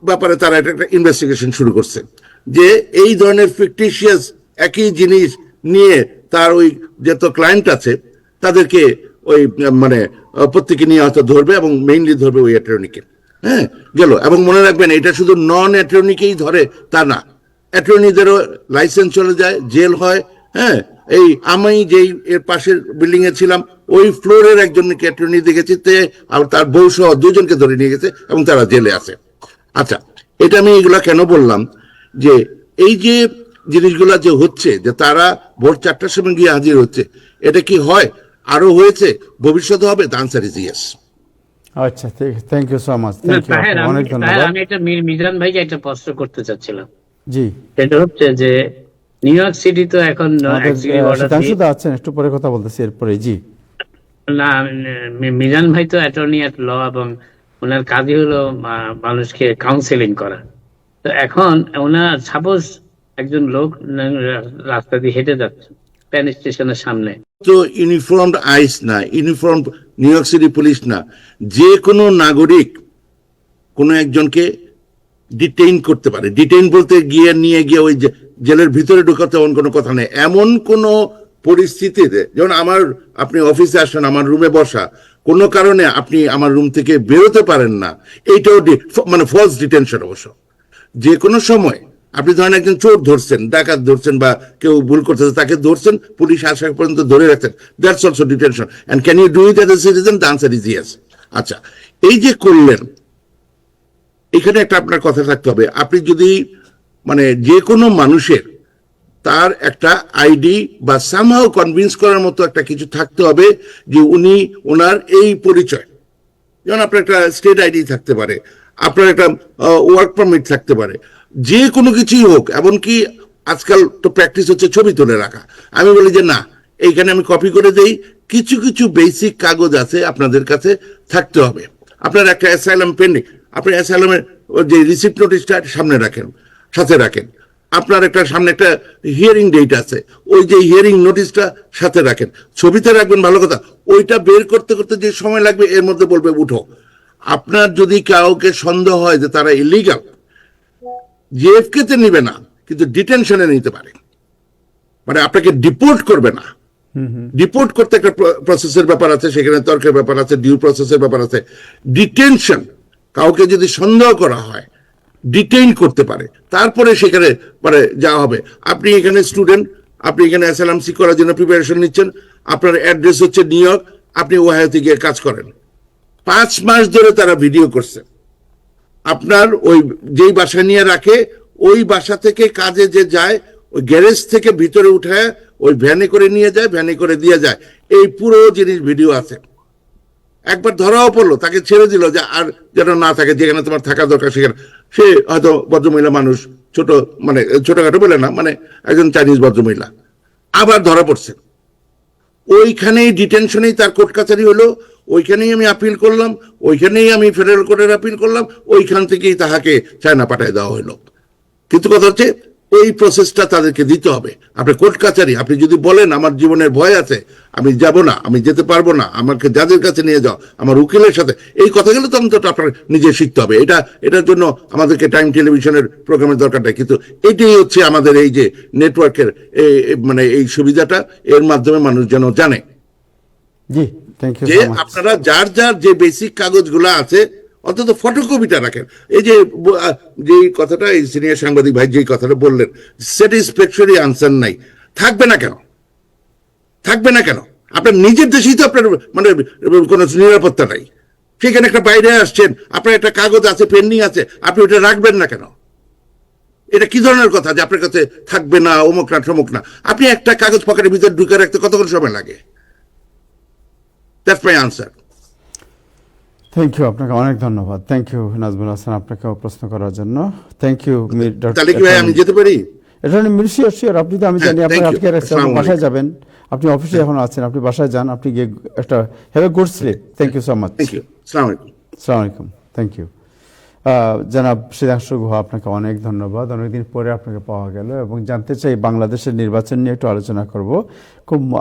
ব্যাপারে তারা একটা ইনভেস্টিগেশন শুরু করছে, যে এই ধরনের ফিকটিশিয়াস একই জিনিস নিয়ে তার ওই যত ক্লায়েন্ট আছে তাদেরকে ওই মানে প্রত্যেকে নিয়ে হয়তো ধরবে, এবং মেইনলি ধরবে ওই অ্যাটর্নিকে, হ্যাঁ, গেল। এবং মনে রাখবেন, এটা শুধু নন অ্যাটর্নিকেই ধরে তা না, অ্যাটর্নিদেরও লাইসেন্স চলে যায়, জেল হয়, হ্যাঁ। আমি যেই এর পাশের বিল্ডিং এ ছিলাম, ওই ফ্লোরের একজনকে অ্যাটর্নি দেখেছি, আর তার বউ সহ 2 জনকে ধরে নিয়ে গেছে, এবং তারা জেলে আছে। আচ্ছা, এটা আমি এগুলা কেন বললাম, যে এই যে জিনিসগুলা যে হচ্ছে, যে তারা ভোর 4টার সময় গিয়ে হাজির হচ্ছে, এটা কি হয়, আরো হয়েছে, ভবিষ্যতে হবে? The answer is yes. আচ্ছা, থ্যাংক ইউ সো মাচ, না, থ্যাংক ইউ, অনেক তাহের, ধন্যবাদ। আমি একটা মিজান ভাইকে একটা প্রশ্ন করতে চাচ্ছিলাম। জি, সেটা হচ্ছে যে নিউ ইয়র্ক সিটি তো এখন আমাদের executive order শীতাংশু দিয়ে- দা আছেন, একটু পরে কথা বলতেছি এরপরে। জি, না, মিজান ভাই তো অ্যাটর্নি অ্যাট ল, এবং ওনার কাজই হলো মানুষকে কাউন্সেলিং করা। তো এখন ওনার সাপোজ একজন লোক রাস্তা দিয়ে হেঁটে যাচ্ছে পেন স্টেশনের সামনে, তো ইউনিফর্মড আইস না, uniform new York city police না, যে কোনো নাগরিক কোনো একজনকে ডিটেইন করতে পারে। ডিটেইন বলতে গিয়ে নিয়ে গিয়ে ওই জেলের ভিতরে ঢোকাতে এমন কোনো কথা নেই। এমন কোনো পরিস্থিতিতে, যেমন আপনি অফিসে আসেন, আমার রুমে বসা, কোনো কারণে আপনি আমার রুম থেকে বেরোতে পারেন না, এইটাও মানে ফলস ডিটেনশন। অবশ্য যে কোনো সময় আপনি ধরেন একজন চোর ধরছেন, ডাকাত ধরছেন, বা কেউ ভুল করতেছে, তাকে ধরছেন, পুলিশ আসা পর্যন্ত ধরে রাখছেন, that's also detention. And can you do it as a citizen? The answer is yes. আচ্ছা, এই যে করলেন, এখানে একটা আপনার কথা থাকতে হবে। আপনি যদি মানে যে কোনো মানুষের তার একটা আইডি বা সামহাও কনভিন্স করার মতো একটা কিছু থাকতে হবে যে উনি ওনার এই পরিচয়, যেমন আপনার একটা স্টেট আইডি থাকতে পারে, আপনার একটা ওয়ার্ক পারমিট থাকতে পারে, যে কোনো কিছুই হোক। এমনকি আজকাল তো প্র্যাকটিস হচ্ছে ছবি তুলে রাখা। আমি বলি যে না, এইখানে আমি কপি করে দেই, কিছু কিছু বেসিক কাগজ আছে আপনাদের কাছে থাকতে হবে। আপনার একটা অ্যাসাইলাম পেন্ডিং, আপনি অ্যাসাইলামের যে রিসিপ্ট নোটিশটা সামনে রাখেন, সাথে রাখেন। আপনার একটা সামনে একটা হিয়ারিং ডেট আছে, ওই যে হিয়ারিং নোটিশটা সাথে রাখেন, ছবিতে রাখবেন, ভালো কথা। ওইটা বের করতে করতে যে সময় লাগবে, এর মধ্যে বলবে উঠো। আপনার যদি কাউকে সন্দেহ হয় যে তারা ইলিগাল, জিএফকে তে নিবে না, কিন্তু ডিটেনশনে নিতে পারে, মানে আপনাকে ডিপোর্ট করবে না। ডিপোর্ট করতে একটা প্রসেসের ব্যাপার আছে, সেখানে তর্কের ব্যাপার আছে, ডিউ প্রসেসের ব্যাপার আছে। ডিটেনশন, কাউকে যদি সন্দেহ করা হয়, ডিটেইন করতে পারে, তারপরে সেখানে মানে যাওয়া হবে। আপনি এখানে স্টুডেন্ট, আপনি এখানে অ্যাসাইলাম সিক করার জন্য প্রিপারেশন নিচ্ছেন, আপনার অ্যাড্রেস হচ্ছে নিউ ইয়র্ক, আপনি ওহাইওতে গিয়ে কাজ করেন। 5 মাস ধরে তারা ভিডিও করছে আপনার ওই যেই বাসা নিয়ে রাখে, ওই বাসা থেকে কাজে যে যায়, ওই গ্যারেজ থেকে ভিতরে উঠায় ওই ভ্যানে করে নিয়ে যায়, ভ্যানে করে দিয়ে যায়। এই পুরো জিনিস ভিডিও আছে। একবার ধরাও পড়লো, তাকে ছেড়ে দিল যে আর যেন না থাকে, যেখানে তোমার থাকা দরকার সেখানে। সে হয়তো ভদ্রমহিলা মানুষ, ছোট মানে ছোটখাটো বলে না, মানে একজন চাইনিজ ভদ্রমহিলা, আবার ধরা পড়ছে। ওইখানেই ডিটেনশনেই তার কোর্ট কাছারি হলো, ওইখানেই আমি আপিল করলাম, ওইখানেই আমি ফেডারেল কোর্টের আপিল করলাম, ওইখান থেকেই তাহাকে চায়না পাঠায় দেওয়া হলো। কিন্তু কথা হচ্ছে, এই প্রসেসটা তাদেরকে দিতে হবে। আপনি কোর্ট কাছারি, আপনি যদি বলেন আমার জীবনের ভয় আছে, আমি যাব না, আমি যেতে পারবো না, আমাকে যাদের কাছে নিয়ে যাও, আমার উকিলের সাথে, এই কথাগুলো তো অন্তত আপনার নিজে শিখতে হবে। এটার জন্য আমাদেরকে টাইম টেলিভিশনের প্রোগ্রামের দরকার নেই, কিন্তু এটাই হচ্ছে আমাদের এই যে নেটওয়ার্কের মানে এই সুবিধাটা, এর মাধ্যমে মানুষ যেন জানে জি, থ্যাংক ইউ যে সো মাচ। আপনারা যার যার যে বেসিক কাগজগুলো আছে, অন্তত ফটোকপিটা রাখেন। এই যে যে কথাটা এই সিনিয়র সাংবাদিক ভাই যে কথাটা বললেন, স্যাটিসফ্যাক্টরি আনসার নাই, থাকবে না কেন? থাকবে না কেন? আপনার নিজের দেশেই তো আপনার মানে কোনো নিরাপত্তা নাই, সেখানে একটা বাইরে আসছেন, আপনার একটা কাগজ আছে, পেন্ডিং আছে, আপনি ওটা রাখবেন না কেন? এটা কি ধরনের কথা যে আপনার কাছে থাকবে না, অমুক না ঠমুক না? আপনি একটা কাগজ পকেটের ভিতরে ঢুকে রাখতে কতক্ষণ সময় লাগে? That's my answer. Thank you, আপনাকে অনেক ধন্যবাদ। থ্যাংক ইউ নাজমুল হাসান, আপনাকেও প্রশ্ন করার জন্য। থ্যাংক ইউ তাহলে কি ভাই আমি যেতে পারি? এটা শিওর শিওর, আপনি তো আমি জানি হ্যাঁ, আপনার thank you. আটকে রাখছেন, আসসালামু বাসায় আলাইকুম। যাবেন, আপনি অফিসে এখন আছেন, আপনি বাসায় যান, আপনি গিয়ে একটা have a good sleep. Thank you so much. Thank you. আসসালামু আলাইকুম। আসসালামু আলাইকুম, থ্যাংক ইউ। জনাব শীতাংশু গুহা, আপনাকে অনেক ধন্যবাদ। অনেকদিন পরে আপনাকে পাওয়া গেল, এবং জানতে চাই বাংলাদেশের নির্বাচন নিয়ে একটু আলোচনা করব।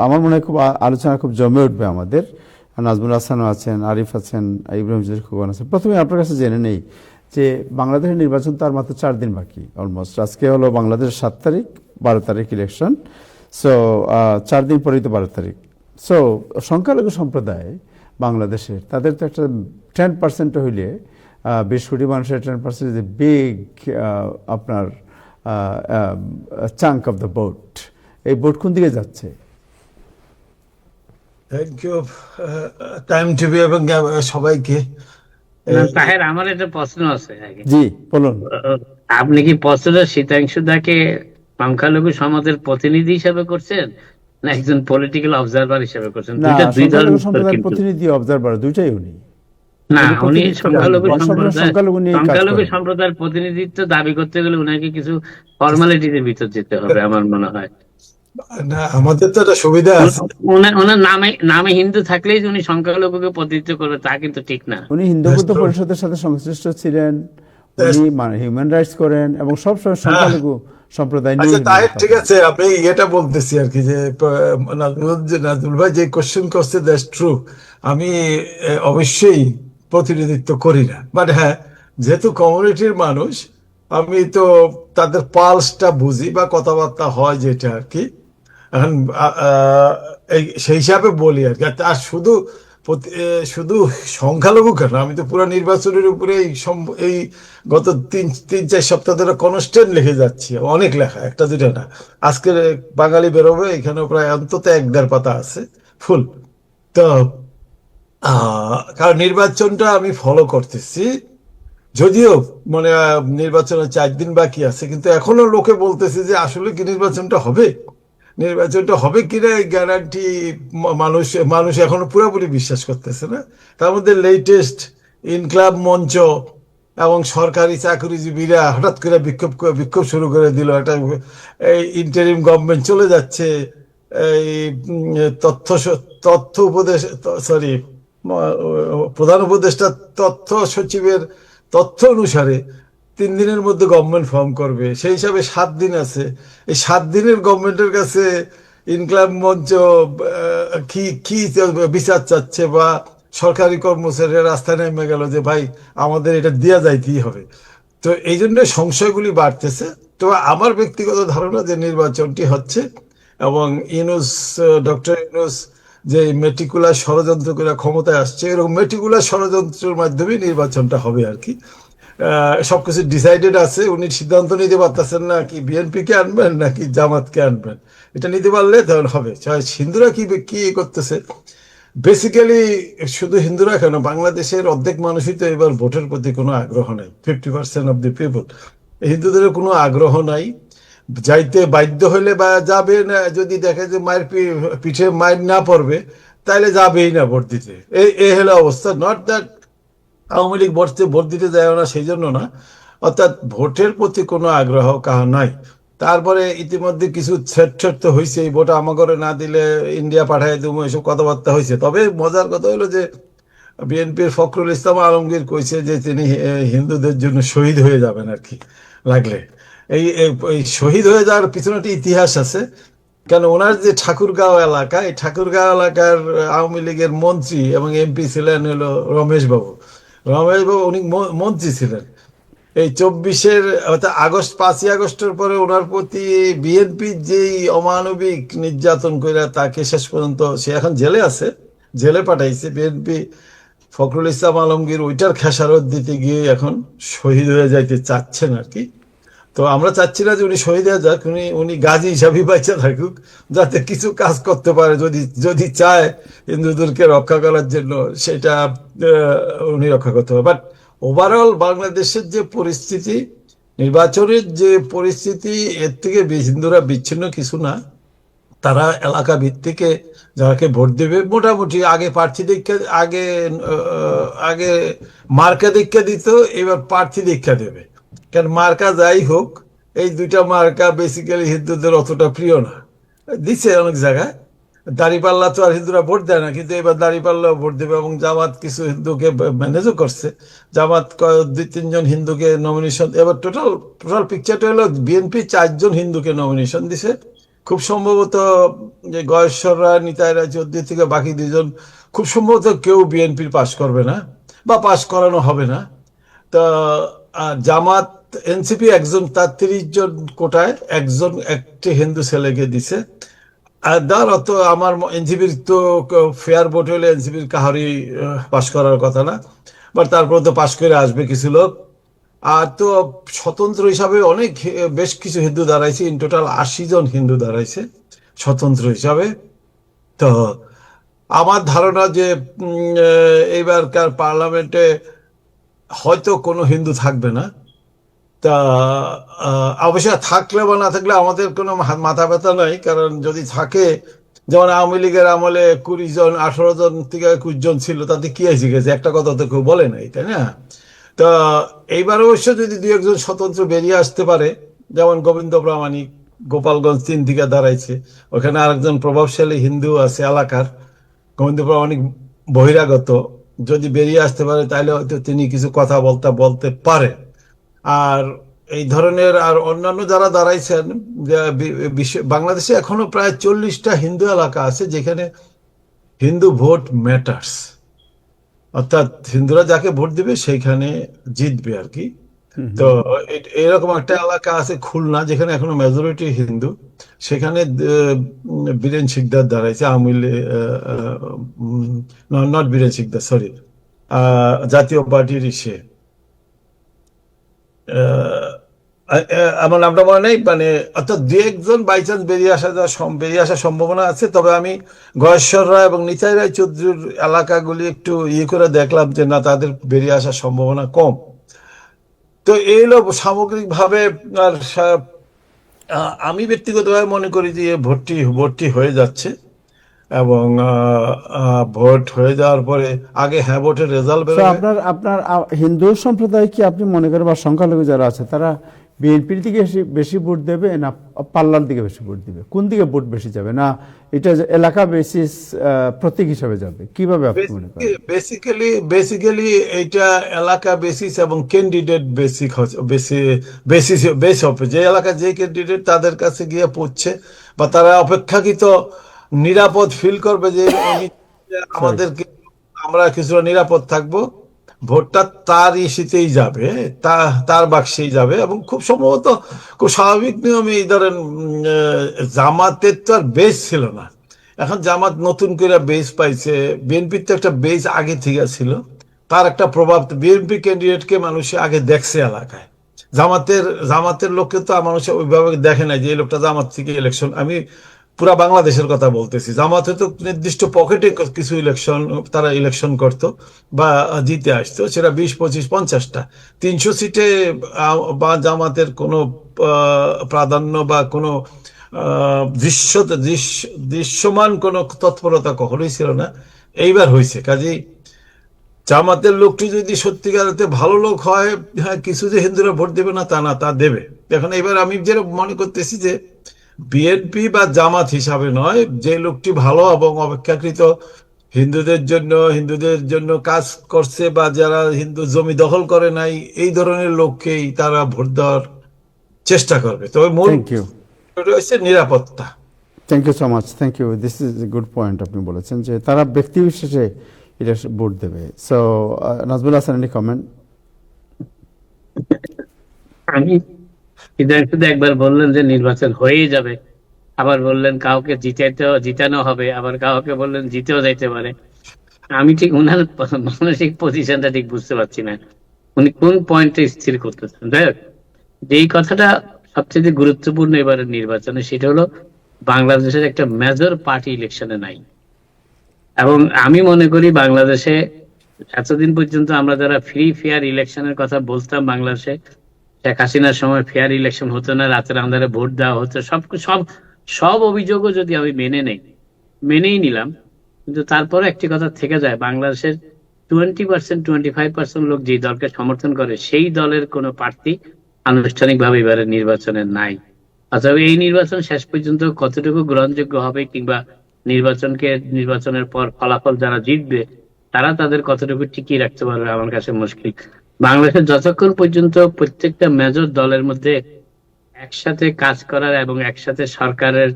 আমার মনে হয় আলোচনা খুব জমে উঠবে আমাদের। নাজমুল হাসানও আছেন, আরিফ আছেন, ইব্রাহিম চৌধুরী খোকন আছেন। প্রথমে আপনার কাছে জেনে নেই যে বাংলাদেশের নির্বাচন তো আর মাত্র 4 দিন বাকি অলমোস্ট। আজকে হলো বাংলাদেশের 7 তারিখ, 12 তারিখ ইলেকশন। সো 4 দিন পরেই তো 12 তারিখ। সো সংখ্যালঘু সম্প্রদায় বাংলাদেশের, তাদের তো একটা 10% হইলে 20 কোটি মানুষের 10% ইজ এ বিগ আপনার চাঙ্ক অফ দ্য বোট। এই বোট কোন দিকে যাচ্ছে? থ্যাংক ইউ টাইম টিভি এবং সবাইকে। তাহের, আমার একটা প্রশ্ন আছে আগে। জি বলুন। আপনি কি প্রশ্নটা শীতাংশুদাকে সংখ্যালঘু সমাজের প্রতিনিধি হিসেবে করছেন না একজন পলিটিক্যাল অবজারভার হিসেবে করছেন? না, দুই সংখ্যালঘু ধরনের উত্তর সম্প্রদায়ের কিন্তু। প্রতিনিধি, অবজারভার দুইটাই উনি। না, উনি উনি প্রতিনিধিত্ব সংখ্যালঘু করেন। সম্প্রদায়, সংখ্যালঘু নিয়ে কাজ সংখ্যালঘু করেন। সম্প্রদায়ের প্রতিনিধিত্ব দাবি করতে গেলে উনাকে কিছু ফর্মালিটির ভিতর যেতে হবে আমার মনে হয়। না, আমাদের তো একটা সুবিধা আছে। ওনার নামে নামে হিন্দু থাকলেই যে উনি সংখ্যালঘুকে প্রতিনিধিত্ব করবে তা কিন্তু ঠিক না। উনি হিন্দু বৌদ্ধ পরিষদের সাথে সংশ্লিষ্ট ছিলেন, উনি হিউম্যান রাইটস করেন এবং সবসময় সংখ্যালঘু সম্প্রদায় নিয়ে আচ্ছা তাই ঠিক আছে, আমি এটা বলতেছি আর কি যে নাজমুল ভাই যে কোশ্চেন করছে দ্যাটস ট্রু। আমি অবশ্যই প্রতিনিধিত্ব করি না, বাট হ্যাঁ, যেহেতু কমিউনিটির মানুষ, আমি তো তাদের পালসটা বুঝি বা কথাবার্তা হয় যেটা আর কি। এখন সেই হিসাবে বলি আর কি। আর শুধু শুধু সংখ্যালঘু কেন, আমি তো পুরো নির্বাচনের উপরে এই গত তিন চার সপ্তাহ ধরে কনস্ট্যান্ট লিখে যাচ্ছি, অনেক লেখা, একটা দুটা না। আজকে বাঙালি বেরোবে, এখানে প্রায় অন্তত 1-1.5 পাতা আছে ফুল। তো কারণ নির্বাচনটা আমি ফলো করতেছি, যদিও মানে নির্বাচনের 4 দিন বাকি আছে, কিন্তু এখনো লোকে বলতেছে যে আসলে কি নির্বাচনটা হবে, নির্বাচনটা হবে কিনা এই গ্যারান্টি মানুষ এখনো পুরোপুরি বিশ্বাস করতেছে না। তার মধ্যে লেটেস্ট ইনকলাব মঞ্চ এবং সরকারি চাকরিজীবীরা হঠাৎ করে বিক্ষোভ শুরু করে দিল। একটা এই ইন্টারিম গভর্নমেন্ট চলে যাচ্ছে, এই তথ্য উপদেশ, সরি, প্রধান উপদেষ্টা তথ্য সচিবের তথ্য অনুসারে 3 দিনের মধ্যে গভর্নমেন্ট ফর্ম করবে, সেই হিসাবে 7 দিন আছে। এই 7 দিনের গভর্নমেন্টের কাছে ইনকলাব মঞ্চ কি কি বিচার চাচ্ছে, বা সরকারি কর্মচারীরা রাস্তায় নেমে গেল যে ভাই আমাদের এটা দেওয়া যাইতেই হবে। তো এই জন্য সংশয়গুলি বাড়তেছে। তো আমার ব্যক্তিগত ধারণা যে নির্বাচনটি হচ্ছে, এবং ডক্টর ইউনূস যে মেটিকুলার ষড়যন্ত্র করে ক্ষমতায় আসছে, এরকম মেটিকুলার ষড়যন্ত্রের মাধ্যমে নির্বাচনটা হবে আর কি। সবকিছু ডিসাইডেড আছে, উনি সিদ্ধান্ত নিতে পারতেছেন না কি বিএনপিকে আনবেন নাকি জামাতকে আনবেন। এটা নিতে পারলে তখন হবে। হিন্দুরা কি কি করতেছে, বেসিক্যালি শুধু হিন্দুরা কেন, বাংলাদেশের অর্ধেক মানুষই তো এবার ভোটের প্রতি কোনো আগ্রহ নাই। 50% অফ দি পিপল, হিন্দুদের কোনো আগ্রহ নাই। যাইতে বাধ্য হইলে বা যাবে না, যদি দেখে যে মায়ের পিঠে মায়ের না পড়বে তাহলে যাবেই না ভোট দিতে। এই হলো অবস্থা। Not that Awami League vote দিতে যায় না, সেই জন্য না, অর্থাৎ ভোটের প্রতি কোনো আগ্রহ কাহা নাই। তারপরে ইতিমধ্যে কিছু থ্রেট তো হয়েছে, এই ভোট আমাকে না দিলে ইন্ডিয়া পাঠাই দেবো, এসব কথাবার্তা হয়েছে। তবে মজার কথা হলো যে বিএনপির ফখরুল ইসলাম আলমগীর কইছে যে তিনি হিন্দুদের জন্য শহীদ হয়ে যাবেন আর কি লাগলে। এই শহীদ হয়ে যাওয়ার পিছনে একটা ইতিহাস আছে। কেন, ওনার যে ঠাকুরগাঁও এলাকা, এই ঠাকুরগাঁও এলাকার আওয়ামী লীগের মন্ত্রী এবং এমপি ছিলেন হলো রমেশ বাবু। উনি মন্ত্রী ছিলেন। এই 5ই আগস্টের পরে ওনার প্রতি বিএনপির যেই অমানবিক নির্যাতন করে তাকে শেষ পর্যন্ত, সে এখন জেলে আছে, জেলে পাঠাইছে বিএনপি। ফখরুল ইসলাম আলমগীর ওইটার খেসারত দিতে গিয়ে এখন শহীদ হয়ে যাইতে চাচ্ছেন আর কি। তো আমরা চাচ্ছি না যে উনি শহীদ হয়ে যাক, উনি গাজী হিসাবে বাঁচা থাকুক, যাতে কিছু কাজ করতে পারে, যদি চায় হিন্দুদেরকে রক্ষা করার জন্য, সেটা উনি রক্ষা করতে পারে। বাট ওভারঅল বাংলাদেশের যে পরিস্থিতি, নির্বাচনের যে পরিস্থিতি, এর থেকে হিন্দুরা বিচ্ছিন্ন কিছু না। তারা এলাকা ভিত্তিকে যাকে ভোট দেবে, মোটামুটি আগে প্রার্থী দীক্ষা, আগে মার্কা দীক্ষা দিত, এবার প্রার্থী দীক্ষা দেবে। কারণ মার্কা যাই হোক, এই দুইটা মার্কা বেসিক্যালি হিন্দুদের অতটা প্রিয় না। দিচ্ছে অনেক জায়গায়, দাঁড়িপাল্লা তো আর হিন্দুরা ভোট দেয় না, কিন্তু এবার দাঁড়িপাল্লাও ভোট দেবে। এবং জামাত কিছু হিন্দুকে ম্যানেজও করছে, জামাত 2-3 জন হিন্দুকে নমিনেশন। এবার টোটাল পিকচারটা হলো বিএনপি 4 জন হিন্দুকে নমিনেশন দিছে। খুব সম্ভবত যে গয়েশ্বর রায়, নিতাই রায় চৌধুরী থেকে বাকি 2 জন খুব সম্ভবত কেউ বিএনপির পাশ করবে না বা পাশ করানো হবে না। তা জামাত, এনসিপি একজন, তার 30 জন কোটায় একটি হিন্দু ছেলেকে দিছে। আর অত আমার এনসিপির তো ফেয়ার ভোট হলে এনসিপির কাহারই পাশ করার কথা না, বাট তারপর তো পাশ করে আসবে কিছু লোক। আর তো স্বতন্ত্র হিসাবে বেশ কিছু হিন্দু দাঁড়াইছে, ইন টোটাল 80 জন হিন্দু দাঁড়াইছে স্বতন্ত্র হিসাবে। তো আমার ধারণা যে এইবারকার পার্লামেন্টে হয়তো কোনো হিন্দু থাকবে না। তা অবশ্য থাকলে বা না থাকলে আমাদের কোনো মাথা ব্যথা নাই, কারণ যদি থাকে, যেমন আওয়ামী লীগের আমলে 20 জন 18 জন থেকে 21 জন ছিল, তাতে কি হয়েছে গেছে, একটা কথা তো কেউ বলে নাই, তাই না? তা এইবার অবশ্য যদি দু একজন স্বতন্ত্র বেরিয়ে আসতে পারে, যেমন গোবিন্দ প্রামাণিক গোপালগঞ্জ 3 থেকে দাঁড়াইছে, ওখানে আরেকজন প্রভাবশালী হিন্দু আছে এলাকার, গোবিন্দ প্রামাণিক বহিরাগত, যদি বেরিয়ে আসতে পারে তাহলে হয়তো তিনি কিছু কথা বলতে পারেন। আর এই ধরনের আর অন্যান্য যারা দাঁড়াইছেন, বাংলাদেশে এখনো প্রায় 40টা হিন্দু এলাকা আছে যেখানে হিন্দু ভোট ম্যাটার্স, অর্থাৎ হিন্দুরা যাকে ভোট দিবে সেইখানে জিতবে আর কি। তো এরকম একটা এলাকা আছে খুলনা, যেখানে এখনো মেজরিটি হিন্দু, সেখানে বীরেন শিকদার দাঁড়াইছে, আওয়ামী লীগ, নট বীরেন শিকদার, সরি, জাতীয় পার্টির সে, আমার নামটা মনে নেই, মানে অর্থাৎ দু একজন বাই চান্স বেরিয়ে আসার সম্ভাবনা আছে। তবে আমি গয়েশ্বর রায় এবং নিতাই রায় চৌধুরীর এলাকাগুলি একটু করে দেখলাম যে না, তাদের বেরিয়ে আসার সম্ভাবনা কম। তো এই হলো সামগ্রিকভাবে। আর আমি ব্যক্তিগতভাবে মনে করি যে ভোটটি হয়ে যাচ্ছে, এবং ভোট হয়ে যাওয়ার পরে আগে ভোটের রেজাল্ট তো বেরোবে। আপনার হিন্দু সম্প্রদায় কি আপনি মনে করেন, বা সংখ্যালঘু যারা আছে তারা বিএনপির দিকে বেশি ভোট দেবে না পাল্লার দিকে বেশি ভোট দিবে? কোন দিকে ভোট বেশি যাবে? না এটা এলাকা বেসিস প্রতীক হিসাবে যাবে? কিভাবে আপনি মনে করেন? বেসিক্যালি এটা এলাকা বেসিস এবং ক্যান্ডিডেট বেস হবে। যে এলাকা যে ক্যান্ডিডেট তাদের কাছে গিয়ে পড়ছে, বা তারা অপেক্ষাকৃত নিরাপদ ফিল করবে যে আমাদেরকে, আমরা কিছুটা নিরাপদ থাকবো, ভোটটা তার ইস্যুতেই যাবে, তার বাক্সেই যাবে। এবং খুব সম্ভবত খুব স্বাভাবিক নিয়মে, এই ধরেন জামাতের তো আর বেস ছিল না, এখন জামাত নতুন করে বেস পাইছে। বিএনপির তো একটা বেস আগে থেকে ছিল, তার একটা প্রভাব, বিএনপি ক্যান্ডিডেটকে মানুষে আগে দেখছে এলাকায়। জামাতের লোককে তো মানুষ ওইভাবে দেখে নাই যে এই লোকটা জামাত থেকে ইলেকশন, আমি পুরা বাংলাদেশের কথা বলতেছি। জামাতে তো নির্দিষ্ট পকেটে কিছু তারা ইলেকশন করত বা জিতে আসতো, সেটা 20, 25, 50টা 300 সিটে বা জামাতের কোনো প্রাধান্য বা কোনো দৃশ্যমান কোনো তৎপরতা কখনোই ছিল না। এইবার হয়েছে। কাজেই জামাতের লোকটি যদি সত্যিকারতে ভালো লোক হয়, হ্যাঁ, কিছু যে হিন্দুরা ভোট দেবে না তা না, তা দেবে। এখন এবার আমি যেটা মনে করতেছি যে বিএনপি বা জামাত হিসাবে নয়, যে লোকটি ভালো এবং অপেক্ষাকৃত হিন্দুদের জন্য কাজ করছে, বা যারা হিন্দু জমি দখল করে নাই, এই ধরনের লোককেই তারা ভোট দেওয়ার চেষ্টা করবে। তবে মূল হচ্ছে নিরাপত্তা। Thank you so much, thank you. This is a good point আপনি বলেছেন যে তারা ব্যক্তি বিশেষে এটা ভোট দেবে। So Nazmul Hasan, any comment? আমি শুধু একবার বললেন যে নির্বাচন হয়েই যাবে, আবার বললেন কাউকে জিতানো হবে, আবার কাউকে বললেন জিতেও যাইতে পারে। আমি ঠিক উনার মানসিক পজিশনটা ঠিক বুঝতে পারছি না, উনি কোন পয়েন্টে স্থির করতেছেন। যাই হোক, যেই কথাটা সবচেয়ে গুরুত্বপূর্ণ এবারের নির্বাচনে, সেটা হলো বাংলাদেশের একটা মেজর পার্টি ইলেকশনে নাই। এবং আমি মনে করি বাংলাদেশে এতদিন পর্যন্ত আমরা যারা ফ্রি ফেয়ার ইলেকশনের কথা বলতাম, বাংলাদেশে শেখ হাসিনার সময় ফেয়ার ইলেকশন হতো না, রাতের আন্ধারে ভোট দেওয়া হতো, সব অভিযোগও যদি আমি মেনেই নিলাম, কিন্তু তারপরে একটি কথা থেকে যায়, বাংলাদেশের 20%, 25% লোক যে দলকে সমর্থন করে, সেই দলের কোনো প্রার্থী আনুষ্ঠানিকভাবে এবারে নির্বাচনে নাই। অথবা এই নির্বাচন শেষ পর্যন্ত কতটুকু গ্রহণযোগ্য হবে, কিংবা নির্বাচনের পর ফলাফল যারা জিতবে তারা তাদের কতটুকু টিকিয়ে রাখতে পারবে, আমার কাছে মুশকিল। বাংলাদেশে যতক্ষণ পর্যন্ত প্রত্যেকটা মেজর দলের মধ্যে একসাথে কাজ করার এবং একসাথে সরকারের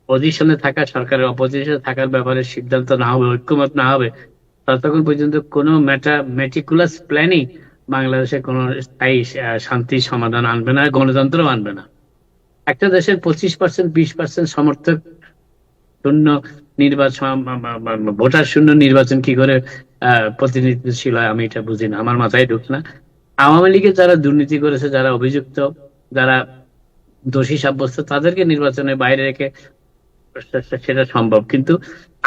পজিশনে থাকা, সরকারের অপোজিশনে থাকার ব্যাপারে সিদ্ধান্ত না হবে, ঐক্যমত না হবে, ততক্ষণ পর্যন্ত কোনো মেটিকুলাস প্ল্যানিং বাংলাদেশে কোনো স্থায়ী শান্তির সমাধান আনবে না, গণতন্ত্র আনবে না। একটা দেশের 25%, 20% সমর্থক শূন্য নির্বাচন, ভোটার শূন্য নির্বাচন কি করে প্রতিনিধিত্বশীল হয়, আমি এটা বুঝি না, আমার মাথায় ঢুকছে না। আওয়ামী লীগের যারা দুর্নীতি করেছে, যারা অভিযুক্ত, যারা দোষী সাব্যস্ত, তাদেরকে নির্বাচনের বাইরে রেখে সেটা সম্ভব। কিন্তু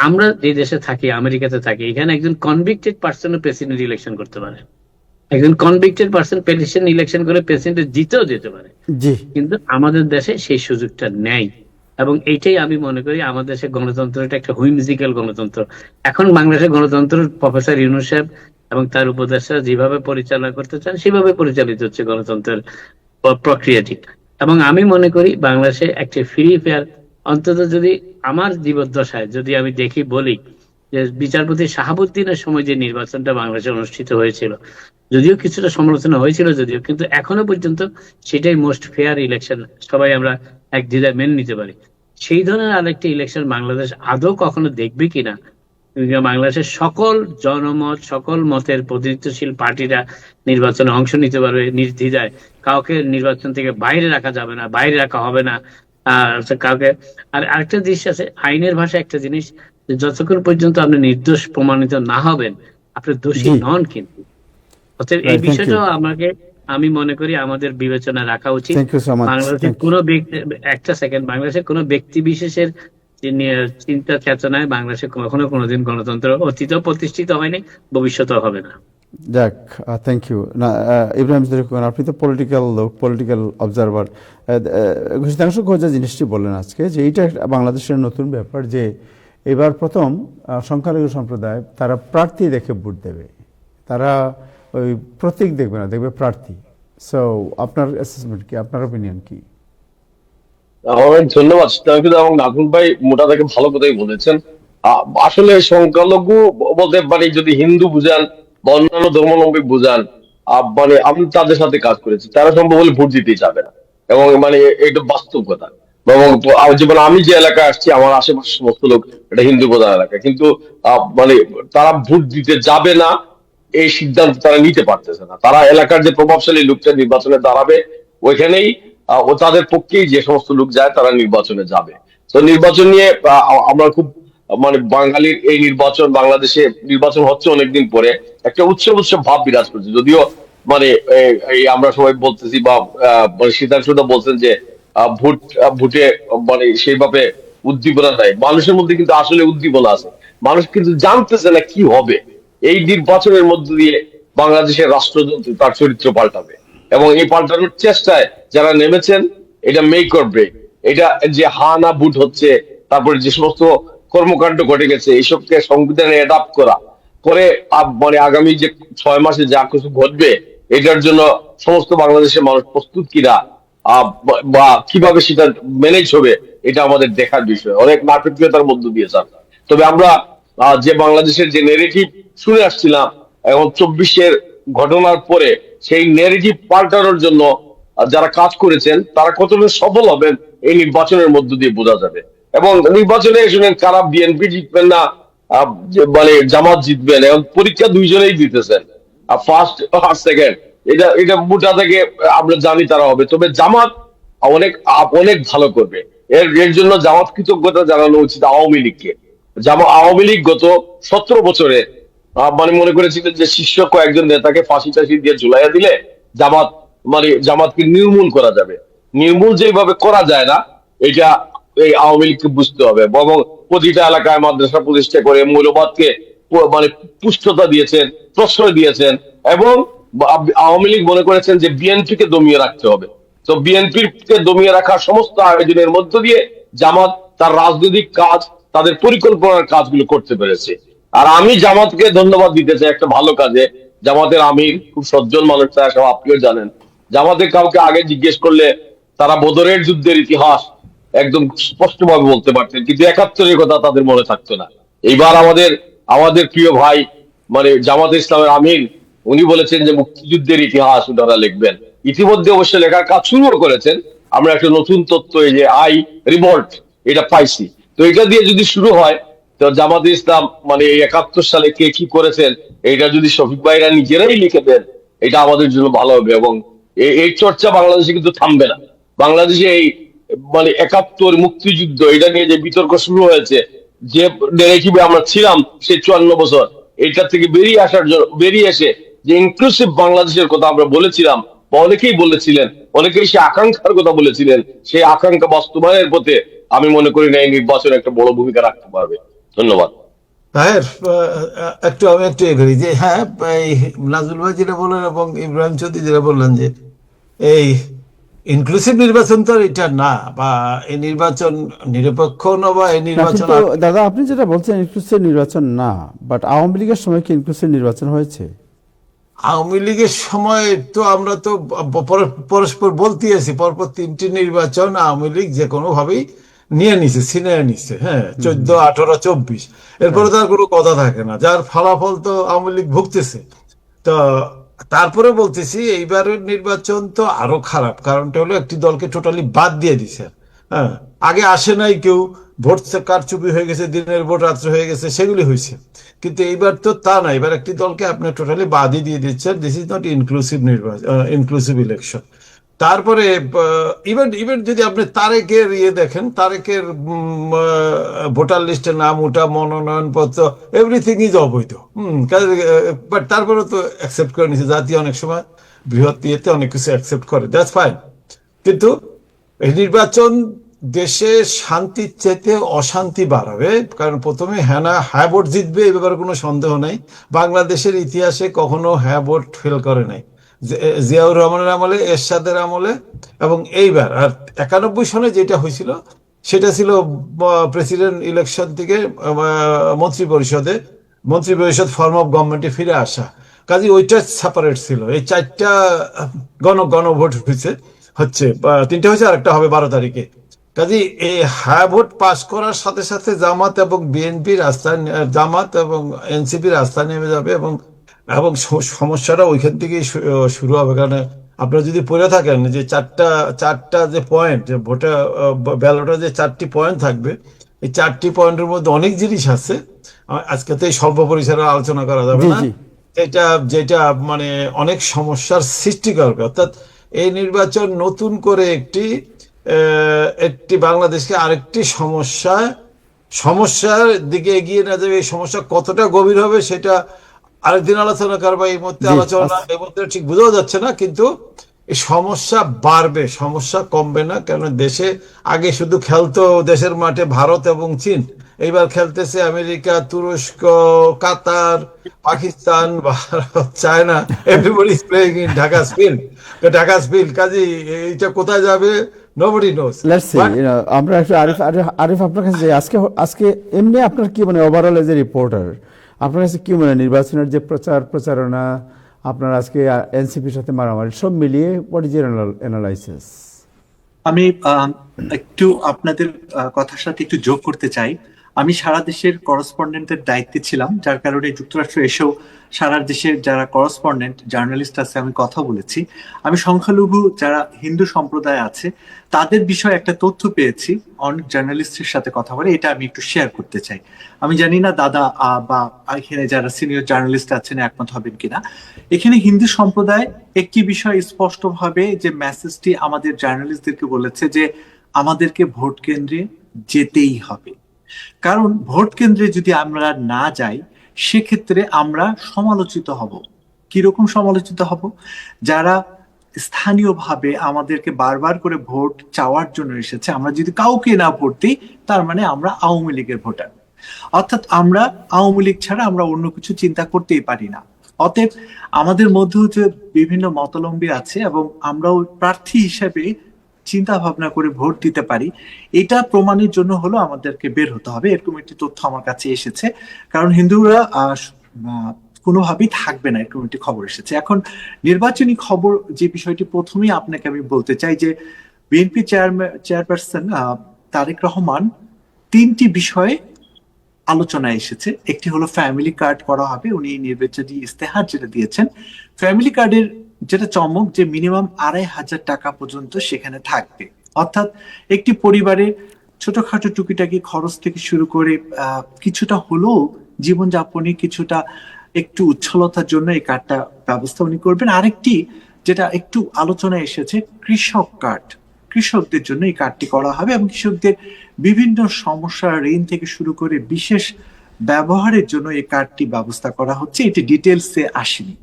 আমরা যে দেশে থাকি, আমেরিকাতে থাকি, এখানে একজন কনভিক্টেড পার্সনও প্রেসিডেন্ট ইলেকশন করতে পারে। একজন কনভিক্টেড পার্সন পেটিশন ইলেকশন করে প্রেসিডেন্ট জিতেও যেতে পারে, জি কিন্তু আমাদের দেশে সেই সুযোগটা নেই। এবং এইটাই আমি মনে করি আমাদের দেশে গণতন্ত্রটা একটা হুইমজিক্যাল গণতন্ত্র। এখন বাংলাদেশের গণতন্ত্র প্রফেসর ইউনূস সাহেব এবং তার উপদেষ্টা যেভাবে পরিচালনা করতে চান সেভাবে পরিচালিত হচ্ছে গণতন্ত্রের প্রক্রিয়াটি। এবং আমি মনে করি বাংলাদেশে একটা ফ্রি ফেয়ার, অন্তত যদি আমার জীবদ্দশায় যদি আমি দেখি বলি যে বিচারপতি শাহাবুদ্দিনের সময় যে নির্বাচনটা বাংলাদেশে অনুষ্ঠিত হয়েছিল, যদিও কিছুটা সমালোচনা হয়েছিল যদিও, কিন্তু এখনো পর্যন্ত সেটাই মোস্ট ফেয়ার ইলেকশন, সবাই আমরা এক দ্বিধায় মেনে নিতে পারি। সেই ধরনের আরেকটি ইলেকশন বাংলাদেশ আদৌ কখনো দেখবে কিনা, বাংলাদেশের সকল জনমত সকল মতের প্রতিনিধিত্বশীল পার্টিরা নির্বাচনে অংশ নিতে পারবে নির্দ্বিধায়, কাউকে নির্বাচন থেকে বাইরে রাখা যাবে না, বাইরে রাখা হবে না। আর কাউকে, আর আরেকটা জিনিস আছে, আইনের ভাষায় একটা জিনিস, যে যতক্ষণ পর্যন্ত আপনি নির্দোষ প্রমাণিত না হবেন আপনি দোষী জি। নন। কিন্তু অতএব এই Right, thank বিষয়টাও you. আমাকে, আমি মনে করি আমাদের বিবেচনা রাখা উচিত। Thank you so much. বাংলাদেশের কোনো ব্যক্তি, একটা সেকেন্ড, বাংলাদেশের কোনো ব্যক্তি বিশেষের চিন্তা চেতনায় বাংলাদেশে কখনো কোনোদিন গণতন্ত্র অতীতেও প্রতিষ্ঠিত হয়নি, ভবিষ্যতেও হবে না। যাক, থ্যাংক ইউ। না, ইব্রাহিম চৌধুরী খোকন, আপনি তো পলিটিক্যাল লোক, পলিটিক্যাল অবজারভার। ঘোষিতাংশ খোঁজা জিনিসটি বললেন আজকে যে এইটা একটা বাংলাদেশের নতুন ব্যাপার, যে এবার প্রথম সংখ্যালঘু সম্প্রদায় তারা প্রার্থী দেখে ভোট দেবে, তারা ওই প্রতীক দেখবে না, দেখবে প্রার্থী। সো আপনার অ্যাসেসমেন্ট কি, আপনার অপিনিয়ন কি? অনেক ধন্যবাদ সিদ্ধান্ত এবং নাজমুল ভাই মোটা থেকে ভালো কথাই বলেছেন। আসলে সংখ্যালঘু বলতে মানে যদি হিন্দু বুঝান বা অন্যান্য ধর্মাবলম্বী বুঝান, মানে আমি তাদের সাথে কাজ করেছি, তারা সম্ভব হলে ভোট দিতেই যাবে না। এবং মানে এটা বাস্তব কথা। এবং যেমন আমি যে এলাকায় আসছি আমার আশেপাশে সমস্ত লোক এটা হিন্দু প্রধান এলাকা, কিন্তু মানে তারা ভোট দিতে যাবে না এই সিদ্ধান্ত তারা নিতে পারতেছে না। তারা এলাকার যে প্রভাবশালী লোকটা নির্বাচনে দাঁড়াবে ওইখানেই ও তাদের পক্ষেই যে সমস্ত লোক যায় তারা নির্বাচনে যাবে। তো নির্বাচন নিয়ে আমরা খুব মানে বাঙালির এই নির্বাচন, বাংলাদেশে নির্বাচন হচ্ছে অনেকদিন পরে, একটা উৎসব উৎসব ভাব বিরাজ করছে। যদিও মানে এই আমরা সবাই বলতেছি বা মানে সিদ্ধান্তটা বলছেন যে ভোটে মানে সেইভাবে উদ্দীপনা নাই, মানুষের মধ্যে কিন্তু আসলে উদ্দীপনা আছে। মানুষ কিন্তু জানতেছে না কি হবে। এই নির্বাচনের মধ্য দিয়ে বাংলাদেশের রাষ্ট্রযন্ত্র তার চরিত্র পাল্টাবে এবং এই পাল্টানোর চেষ্টায় যারা নেমেছেন এটা মেক অর ব্রেক। এটা যে হা না ভোট হচ্ছে, তারপরে যে সমস্ত কর্মকাণ্ড ঘটে গেছে এইসবকে সংবিধানে অ্যাডাপ্ট করা করে মানে আগামী যে 6 মাসে যা কিছু ঘটবে এটার জন্য সমস্ত বাংলাদেশের মানুষ প্রস্তুত কিনা বা কিভাবে সেটা ম্যানেজ হবে এটা আমাদের দেখার বিষয়। অনেক নাটকীয়তার মধ্য দিয়ে যান। তবে আমরা যে বাংলাদেশের যে নেগেটিভ শুনে আসছিলাম এখন 24-এর ঘটনার পরে সেই নেগেটিভ পাল্টানোর জন্য যারা কাজ করেছেন তারা কতটা সফল হবেন এই নির্বাচনের মধ্য দিয়ে বোঝা যাবে। এবং নির্বাচনে শুনেন কারা বিএনপি জিতবেন না মানে জামাত জিতবেন, এবং পরীক্ষা দুইজনেই দিতেছেন, ফার্স্ট আর সেকেন্ড। এটা মোটা থেকে আমরা জানি তারা হবে। তবে জামাত অনেক অনেক ভালো করবে। এর জন্য জামাত কৃতজ্ঞতা জানানো উচিত আওয়ামী লীগকে। আওয়ামী লীগ গত 17 বছরে মানে মনে করেছিলেন যে শীর্ষ কয়েকজন নেতাকে ফাঁসি টাসি দিয়ে ঝুলাইয়া দিলে জামাতকে নির্মূল করা যাবে। নির্মূল যেভাবে করা যায় না এটা এই আওয়ামী লীগকে বুঝতে হবে। এবং প্রতিটা এলাকায় মাদ্রাসা প্রতিষ্ঠা করে মৌলবাদকে মানে পুষ্টতা দিয়েছেন, প্রশ্রয় দিয়েছেন। এবং আওয়ামী লীগ মনে করেছেন যে বিএনপিকে দমিয়ে রাখতে হবে। তো বিএনপির কে দমিয়ে রাখার সমস্ত আয়োজনের মধ্য দিয়ে জামাত তার রাজনৈতিক কাজ, তাদের পরিকল্পনার কাজগুলো করতে পেরেছে। আর আমি জামাতকে ধন্যবাদ দিতে চাই একটা ভালো কাজে। জামাতের আমির খুব সজ্জন মানুষ, সব আপনিও জানেন। জামাতের কাউকে আগে জিজ্ঞেস করলে তারা বদরের যুদ্ধের ইতিহাস একদম স্পষ্টভাবে বলতে পারতেন, কিন্তু 71-এর কথা তাদের মনে থাকতো না। এইবার আমাদের প্রিয় ভাই মানে জামাত ইসলামের আমির উনি বলেছেন যে মুক্তিযুদ্ধের ইতিহাস ওনারা লিখবেন। ইতিমধ্যে অবশ্য লেখার কাজ শুরু করেছেন। আমরা একটা নতুন তথ্য এই যে রিভল্ট এটা পাইছি। তো এটা দিয়ে যদি শুরু হয় তো জামাত ইসলাম মানে 71 সালে কে কি করেছেন এটা যদি শফিক ভাইরা নিজেরাই লিখে দেন এটা আমাদের জন্য ভালো হবে। এবং এই চর্চা বাংলাদেশে কিন্তু থামবে না। বাংলাদেশে এই মানে 71 মুক্তিযুদ্ধ এটা নিয়ে যে বিতর্ক শুরু হয়েছে, যে নেগেটিভে আমরা ছিলাম সেই 54 বছর, এটা থেকে বেরিয়ে এসে যে ইনক্লুসিভ বাংলাদেশের কথা আমরা বলেছিলাম বা অনেকেই বলেছিলেন, অনেকেই সে আকাঙ্ক্ষার কথা বলেছিলেন, সেই আকাঙ্ক্ষা বাস্তবায়নের পথে আমি মনে করি না এই নির্বাচন একটা বড় ভূমিকা রাখতে পারবে। ধন্যবাদ। তাহের, একটু আমি একটু এ করি যে হ্যাঁ, এই নাজমুল ভাই যেটা বললেন এবং ইব্রাহিম চৌধুরী যেটা বললেন যে এই ইনক্লুসিভ নির্বাচন তো আর এটা না, বা এই নির্বাচন নিরপেক্ষ না, বা এই না নির্বাচন কিন্তু দাদা আপনি যেটা বলছেন ইনক্লুসিভ নির্বাচন না, বাট আওয়ামী লীগের সময় কি ইনক্লুসিভ নির্বাচন হয়েছে? আওয়ামী লীগের সময় তো আমরা তো পরস্পর বলতে আছি, পরপর 3টি নির্বাচন আওয়ামী লীগ যে কোনো ভাবেই নিয়ে নিছে, ছিনিয়ে নিছে। হ্যাঁ, 14, 18, 24, এরপরে তার কোনো কথা থাকে না, যার ফলাফল তো আওয়ামী লীগ ভুগতেছে। তো তারপরে বলতেছি এইবারের নির্বাচন তো আরো খারাপ, কারণটা হলো একটি দলকে টোটালি বাদ দিয়ে দিছে। হ্যাঁ, আগে আসে নাই কেউ, ভোট কারচুপি হয়ে গেছে, দিনের ভোট রাত্রে হয়ে গেছে, সেগুলি হয়েছে। কিন্তু এইবার তো তা না, এবার একটি দলকে আপনি টোটালি বাদই দিয়ে দিচ্ছেন। দিস ইজ নট ইনক্লুসিভ নির্বাচন, ইনক্লুসিভ ইলেকশন। তারপরে ইভেন ইভেন যদি আপনি তারেকের দেখেন, তারেকের ভোটার লিস্টে নাম ওঠা, মনোনয়নপত্র, এভরিথিং ইজ অবৈধ। বাট তারপরে তো অ্যাকসেপ্ট করে নিছে, জাতীয় অনেক সময় বৃহৎ ইয়েতে অনেক কিছু অ্যাকসেপ্ট করে, দ্যাটস ফাইন। কিন্তু এই নির্বাচন দেশে শান্তির চাইতে অশান্তি বাড়াবে, কারণ প্রথমে হ্যাঁ ভোট জিতবে, এ ব্যাপারে কোনো সন্দেহ নাই। বাংলাদেশের ইতিহাসে কখনো হ্যাঁ ভোট ফেল করে নাই, জিয়াউর রহমানের আমলে, এরশাদের আমলে, এবং এইবার। আর 91 সনে যেটা হয়েছিল সেটা ছিল প্রেসিডেন্ট ইলেকশন থেকে মন্ত্রী পরিষদ ফর্ম অফ গভর্নমেন্টে ফিরে আসা। কাজে ওইটা সেপারেট ছিল। এই 4টা গণভোট হচ্ছে 3টে হয়েছে, আর একটা হবে 12 তারিখে। কাজে এই হ্যাঁ ভোট পাস করার সাথে সাথে জামাত এবং বিএনপি রাস্তায়, জামাত এবং এনসিপি রাস্তায় নেমে যাবে, এবং এবং সমস্যাটা ওইখান থেকেই শুরু হবে। কারণ আপনারা যদি পড়ে থাকেন যে চারটা যে পয়েন্ট, যে ভোটে ব্যালটে যে 4টি পয়েন্ট থাকবে, এই 4টি পয়েন্টের মধ্যে অনেক জিনিস আছে, আজকে তো এই স্বল্প পরিসরে আলোচনা করা যাবে জি না, জি। যেটা মানে অনেক সমস্যার সৃষ্টি করবে। অর্থাৎ এই নির্বাচন নতুন করে একটি বাংলাদেশকে আরেকটি সমস্যার দিকে এগিয়ে না যাবে। এই সমস্যা কতটা গভীর হবে সেটা আরেকদিন আলোচনা করবো, এই মুহূর্তে এই মুহূর্তে ঠিক বোঝাও যাচ্ছে না। কিন্তু এই সমস্যা বাড়বে, সমস্যা কমবে না। কেন দেশে আগে শুধু খেলতো দেশের মাঠে ভারত এবং চীন, এইবার খেলতেছে আমেরিকা, তুরস্ক, Qatar, Pakistan, Bharat, China, everybody is playing in ঢাকা's field, কাজে এইটা কোথায় যাবে নোবডি নোস। লেটস সি, আমরা একটু আরিফ আপনার কাছে যাই। আজকে এমনি আপনার কি মানে ওভারঅল এজ এ রিপোর্টার আপনার কাছে কি মানে নির্বাচনের যে প্রচারণা, আপনার আজকে এনসিপির সাথে মারামারি, সব মিলিয়ে হোয়াট ইজ ইউর অ্যানালাইসিস? আমি একটু আপনাদের কথার সাথে একটু যোগ করতে চাই। আমি সারা দেশের করেসপন্ডেন্টের দায়িত্বে ছিলাম, যার কারণে যুক্তরাষ্ট্র এসেও সারা দেশের যারা করেসপন্ডেন্ট জার্নালিস্ট আছে আমি কথা বলেছি। আমি সংখ্যালঘু যারা হিন্দু সম্প্রদায় আছে তাদের বিষয়ে একটা তথ্য পেয়েছি, অনেক জার্নালিস্টের সাথে কথা বলে, এটা আমি একটু শেয়ার করতে চাই। আমি জানি না দাদা বা এখানে যারা সিনিয়র জার্নালিস্ট আছেন একমত হবেন কিনা। এখানে হিন্দু সম্প্রদায় একটি বিষয় স্পষ্টভাবে যে মেসেজটি আমাদের জার্নালিস্টদেরকে বলেছে যে আমাদেরকে ভোট কেন্দ্রে যেতেই হবে, কারণ ভোট কেন্দ্রে যদি আমরা না যাই সেক্ষেত্রে আমরা সমালোচিত হব। কিরকম সমালোচিত হব? যারা স্থানীয়ভাবে আমাদেরকে বারবার করে ভোট চাওয়ার জন্য এসেছে, আমরা যদি কাউকে না ভোট দিই তার মানে আমরা আওয়ামী লীগের ভোটার, অর্থাৎ আমরা আওয়ামী লীগ ছাড়া আমরা অন্য কিছু চিন্তা করতেই পারি না। অতএব আমাদের মধ্যেও যে বিভিন্ন মতাবলম্বী আছে এবং আমরাও প্রার্থী হিসেবে চিন্তা ভাবনা করে ভোট দিতে পারি, এটা প্রমাণের জন্য হলো আমাদেরকে বের হতে হবে। এরকম একটি তথ্য আমার কাছে এসেছে, কারণ হিন্দুরা কোনোভাবেই থাকবে না, এরকম একটি খবর এসেছে। এখন নির্বাচনী খবর যে বিষয়টি প্রথমেই আপনাকে আমি বলতে চাই যে বিএনপি চেয়ারপারসন তারেক রহমান 3টি বিষয়ে আলোচনায় এসেছে। একটি হলো ফ্যামিলি কার্ড করা হবে, উনি নির্বাচনী ইস্তেহার যেটা দিয়েছেন, ফ্যামিলি কার্ডের যেটা চমক যে মিনিমাম 2,500 টাকা পর্যন্ত সেখানে থাকবে। অর্থাৎ একটি পরিবারের ছোটখাটো টুকিটাকি খরচ থেকে শুরু করে কিছুটা হলেও জীবনযাপনে কিছুটা একটু উচ্ছলতার জন্য এই কার্ডটা ব্যবস্থা উনি করবেন। আরেকটি যেটা একটু আলোচনায় এসেছে কৃষক কার্ড, কৃষকদের জন্য এই কার্ডটি করা হবে এবং কৃষকদের বিভিন্ন সমস্যা, ঋণ থেকে শুরু করে বিশেষ ব্যবহারের জন্য এই কার্ডটি ব্যবস্থা করা হচ্ছে। এটি ডিটেলসে আসেনি।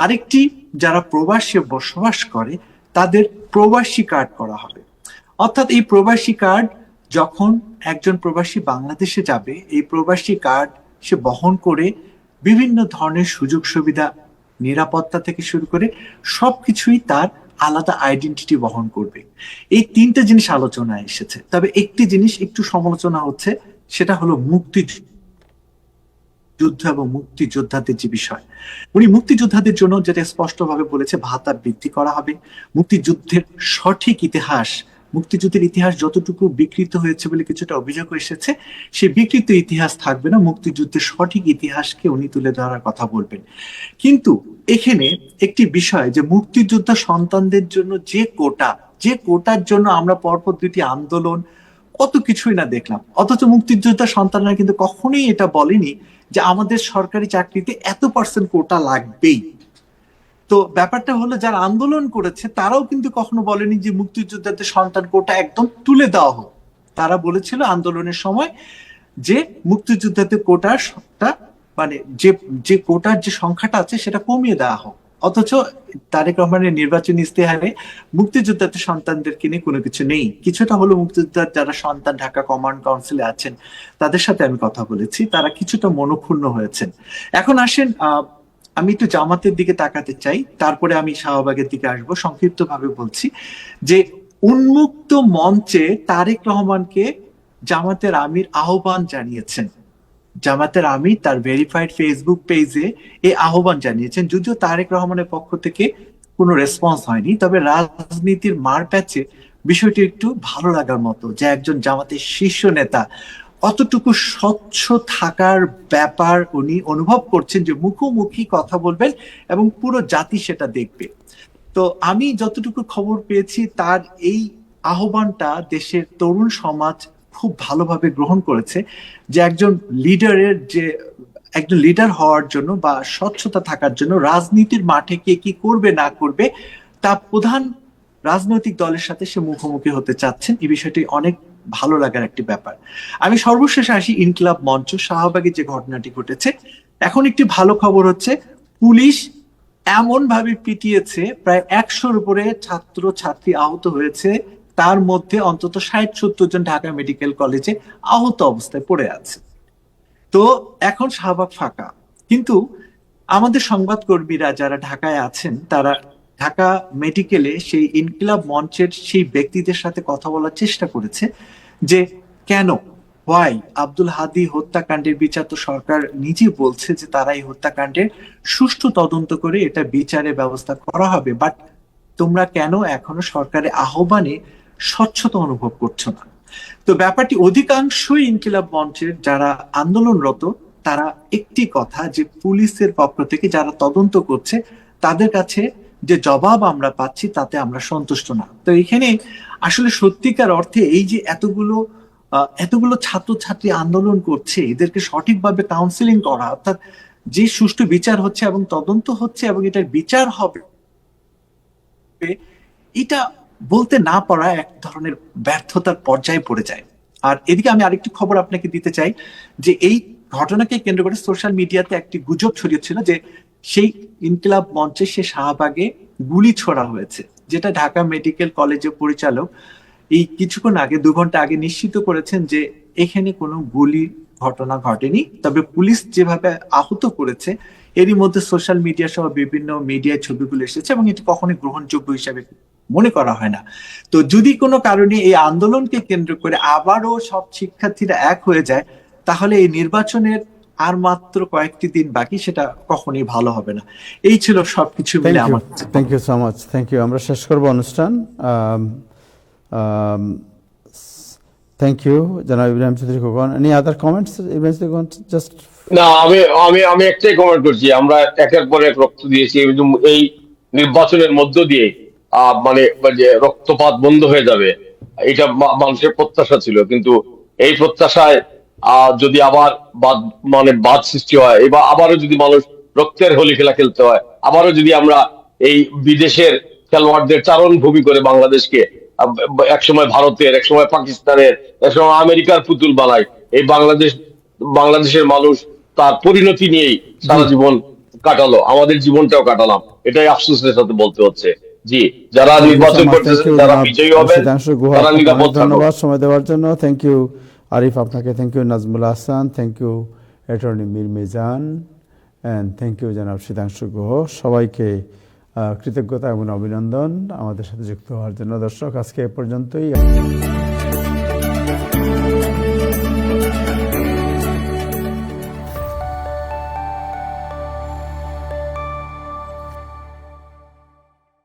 আরেকটি যারা প্রবাসে বসবাস করে তাদের প্রবাসী কার্ড করা হবে। অর্থাৎ এই প্রবাসী কার্ড যখন একজন প্রবাসী বাংলাদেশে যাবে, এই প্রবাসী কার্ড সে বহন করে বিভিন্ন ধরনের সুযোগ সুবিধা, নিরাপত্তা থেকে শুরু করে সবকিছুই তার আলাদা আইডেন্টিটি বহন করবে। এই তিনটা জিনিস আলোচনায় এসেছে। তবে একটি জিনিস একটু সমালোচনা হচ্ছে, সেটা হলো মুক্তিযুদ্ধ এবং মুক্তিযোদ্ধাদের যে বিষয়। উনি মুক্তিযোদ্ধাদের জন্য যেটা স্পষ্টভাবে বলেছে, ভাতা বৃদ্ধি করা হবে। মুক্তিযুদ্ধের সঠিক ইতিহাস, মুক্তিযুদ্ধের ইতিহাস যতটুকু বিকৃত হয়েছে বলে কিছুটা অভিযোগ এসেছে, সেই বিকৃত ইতিহাস থাকবে না, মুক্তিযুদ্ধের সঠিক ইতিহাসকে উনি তুলে ধরার কথা বলবেন। কিন্তু এখানে একটি বিষয়, যে মুক্তিযোদ্ধা সন্তানদের জন্য যে কোটার জন্য আমরা পরপর দুটি আন্দোলন, কত কিছুই না দেখলাম, অথচ মুক্তিযোদ্ধা সন্তানরা কিন্তু কখনোই এটা বলেনি যে আমাদের সরকারি চাকরিতে এত % কোটা লাগবেই। তো ব্যাপারটা হলো, যারা আন্দোলন করেছে তারাও কিন্তু কখনো বলেনি যে মুক্তিযোদ্ধাদের সন্তান কোটা একদম তুলে দেওয়া হোক। তারা বলেছিল আন্দোলনের সময় যে মুক্তিযোদ্ধাদের কোটাটা, মানে যে কোটার যে সংখ্যাটা আছে সেটা কমিয়ে দেওয়া হোক। অথচ তারেক রহমানের নির্বাচনী ইস্তেহারে মুক্তিযোদ্ধাদের সন্তানদেরকে নিয়ে কোনো কিছু নেই। কিছুটা হলো মুক্তিযোদ্ধার যারা সন্তান ঢাকা কমান্ড কাউন্সিলে আছেন তাদের সাথে আমি কথা বলেছি, তারা কিছুটা মনক্ষুণ্ণ হয়েছেন। এখন আসেন, আমি একটু জামাতের দিকে তাকাতে চাই, তারপরে আমি শাহবাগের দিকে আসবো। সংক্ষিপ্ত ভাবে বলছি যে উন্মুক্ত মঞ্চে তারেক রহমানকে জামাতের আমির আহ্বান জানিয়েছেন। জামাতের আমির তার ভেরিফাইড ফেসবুক পেজে এই আহ্বান জানিয়েছেন। যদিও তারেক রহমানের পক্ষ থেকে কোনো রেসপন্স হয়নি, তবে রাজনীতির মার প্যাচে বিষয়টি একটু ভালো লাগার মতো, যে একজন জামাতের শীর্ষ নেতা কতটুকু স্বচ্ছ থাকার ব্যাপার উনি অনুভব করছেন, যে মুখোমুখি কথা বলবেন এবং পুরো জাতি সেটা দেখবে। তো আমি যতটুকু খবর পেয়েছি, তার এই আহ্বানটা দেশের তরুণ সমাজ খুব ভালোভাবে গ্রহণ করেছে, যে একজন লিডার হওয়ার জন্য বা স্বচ্ছতা থাকার জন্য রাজনীতির মাঠে কে কি করবে না করবে তা প্রধান রাজনৈতিক দলের সাথে সে মুখোমুখি হতে চাচ্ছেন। এই বিষয়টি অনেক ভালো লাগার একটি ব্যাপার। আমি সর্বশেষ আসি ইনকিলাব মঞ্চ, শাহবাগে যে ঘটনাটি ঘটেছে। এখন একটি ভালো খবর হচ্ছে, পুলিশ এমন ভাবে পিটিয়েছে, প্রায় 100-র উপরে ছাত্র ছাত্রী আহত হয়েছে, তার মধ্যে অন্তত 60-70 জন ঢাকা মেডিকেল কলেজে আহত অবস্থায় পড়ে আছে। তো এখন শাহবাগ ফাঁকা, কিন্তু আমাদের সংবাদকর্মীরা যারা ঢাকায় আছেন, তারা ঢাকা মেডিকেলে সেই ইনকিলাব মঞ্চের সেই ব্যক্তিদের সাথে কথা বলার চেষ্টা করেছে, যে কেন, হোয়াই আব্দুল হাদী হত্যাকাণ্ডের বিচার তো সরকার নিজেই বলছে যে তারা এই হত্যাকাণ্ডের সুষ্ঠু তদন্ত করে এটা বিচারের ব্যবস্থা করা হবে, বাট তোমরা কেন এখনো সরকারের আহ্বানে স্বচ্ছতা অনুভব করছো না? তো ব্যাপারটি অধিকাংশই ইনকিলাব মঞ্চের যারা আন্দোলনরত, তারা একটি কথা, যে পুলিশের পক্ষ থেকে যারা তদন্ত করছে তাদের কাছে যে জবাব আমরা পাচ্ছি তাতে আমরা সন্তুষ্ট না। তো এখানে আসলে সত্যিকার অর্থে এই যে এতগুলো ছাত্রছাত্রী আন্দোলন করছে, এদেরকে সঠিকভাবে কাউন্সিলিং করা, অর্থাৎ যে সুষ্ঠু বিচার হচ্ছে এবং তদন্ত হচ্ছে এবং এটার বিচার হবে, এটা বলতে না পারা এক ধরনের ব্যর্থতার পর্যায়ে পড়ে যায়। আর এদিকে আমি আরেকটি খবর আপনাকে দিতে চাই, যে এই ঘটনাকে কেন্দ্র করে সোশ্যাল মিডিয়াতে একটি গুজব ছড়িয়েছিল যে সেই ইনকিলাব মঞ্চে সে শাহবাগে গুলি ছোড়া হয়েছে, যেটা ঢাকা মেডিকেল কলেজের পরিচালক এই কিছুক্ষণ আগে, 2 ঘন্টা আগে নিশ্চিত করেছেন যে এখানে কোনো গুলি ঘটনা ঘটেনি। তবে পুলিশ যেভাবে আহত করেছে, এরই মধ্যে সোশ্যাল মিডিয়া সহ বিভিন্ন মিডিয়ায় ছবিগুলো এসেছে এবং এটি কখনোই গ্রহণযোগ্য হিসাবে মনে করা হয় না। তো যদি কোনো কারণে এই আন্দোলনকে কেন্দ্র করে আবারও সব শিক্ষার্থীরা এক হয়ে যায়, তাহলে এই নির্বাচনের আর মাত্র কয়েকটি দিন বাকি, সেটা কখনোই ভালো হবে না। এই ছিল সবকিছু মিলে আমার। Thank you so much, thank you. আমরা শেষ করবো অনুষ্ঠান। থ্যাংক ইউ জনাব Ibrahim Chowdhury Khokon. Any other comments Ibrahim Chowdhury Khokon? Just না, আমি একটাই কমেন্ট করছি, আমরা একের পর এক রক্ত দিয়েছি, এই নির্বাচনের মধ্য দিয়ে মানে যে রক্তপাত বন্ধ হয়ে যাবে, এটা মানুষের প্রত্যাশা ছিল। কিন্তু এই প্রত্যাশায় যদি আবার বাদ সৃষ্টি হয়, এবার আবারও যদি মানুষ রক্তের হোলি খেলা খেলতে হয়, আবারও যদি আমরা এই বিদেশের খেলোয়াড়দের চারণ ভূমি করে বাংলাদেশকে একসময় ভারতের, একসময় পাকিস্তানের, একসময় আমেরিকার পুতুল বানাই, এই বাংলাদেশের মানুষ তার পরিণতি নিয়েই সারা জীবন কাটালো, আমাদের জীবনটাও কাটালাম, এটাই আফসোসের সাথে বলতে হচ্ছে। জি, যারা নির্বাচন করতেছে তারা বিজয়ী হবে, তারা নিরাপদ। ধন্যবাদ সময় দেওয়ার জন্য। থ্যাংক ইউ আরিফ আপনাকে, thank you Nazmul Hasan, thank you attorney Mir Mizan, and thank you জনাব শীতাংশু গুহ। সবাইকে কৃতজ্ঞতা এবং অভিনন্দন আমাদের সাথে যুক্ত হওয়ার জন্য। দর্শক, আজকে এ পর্যন্তই।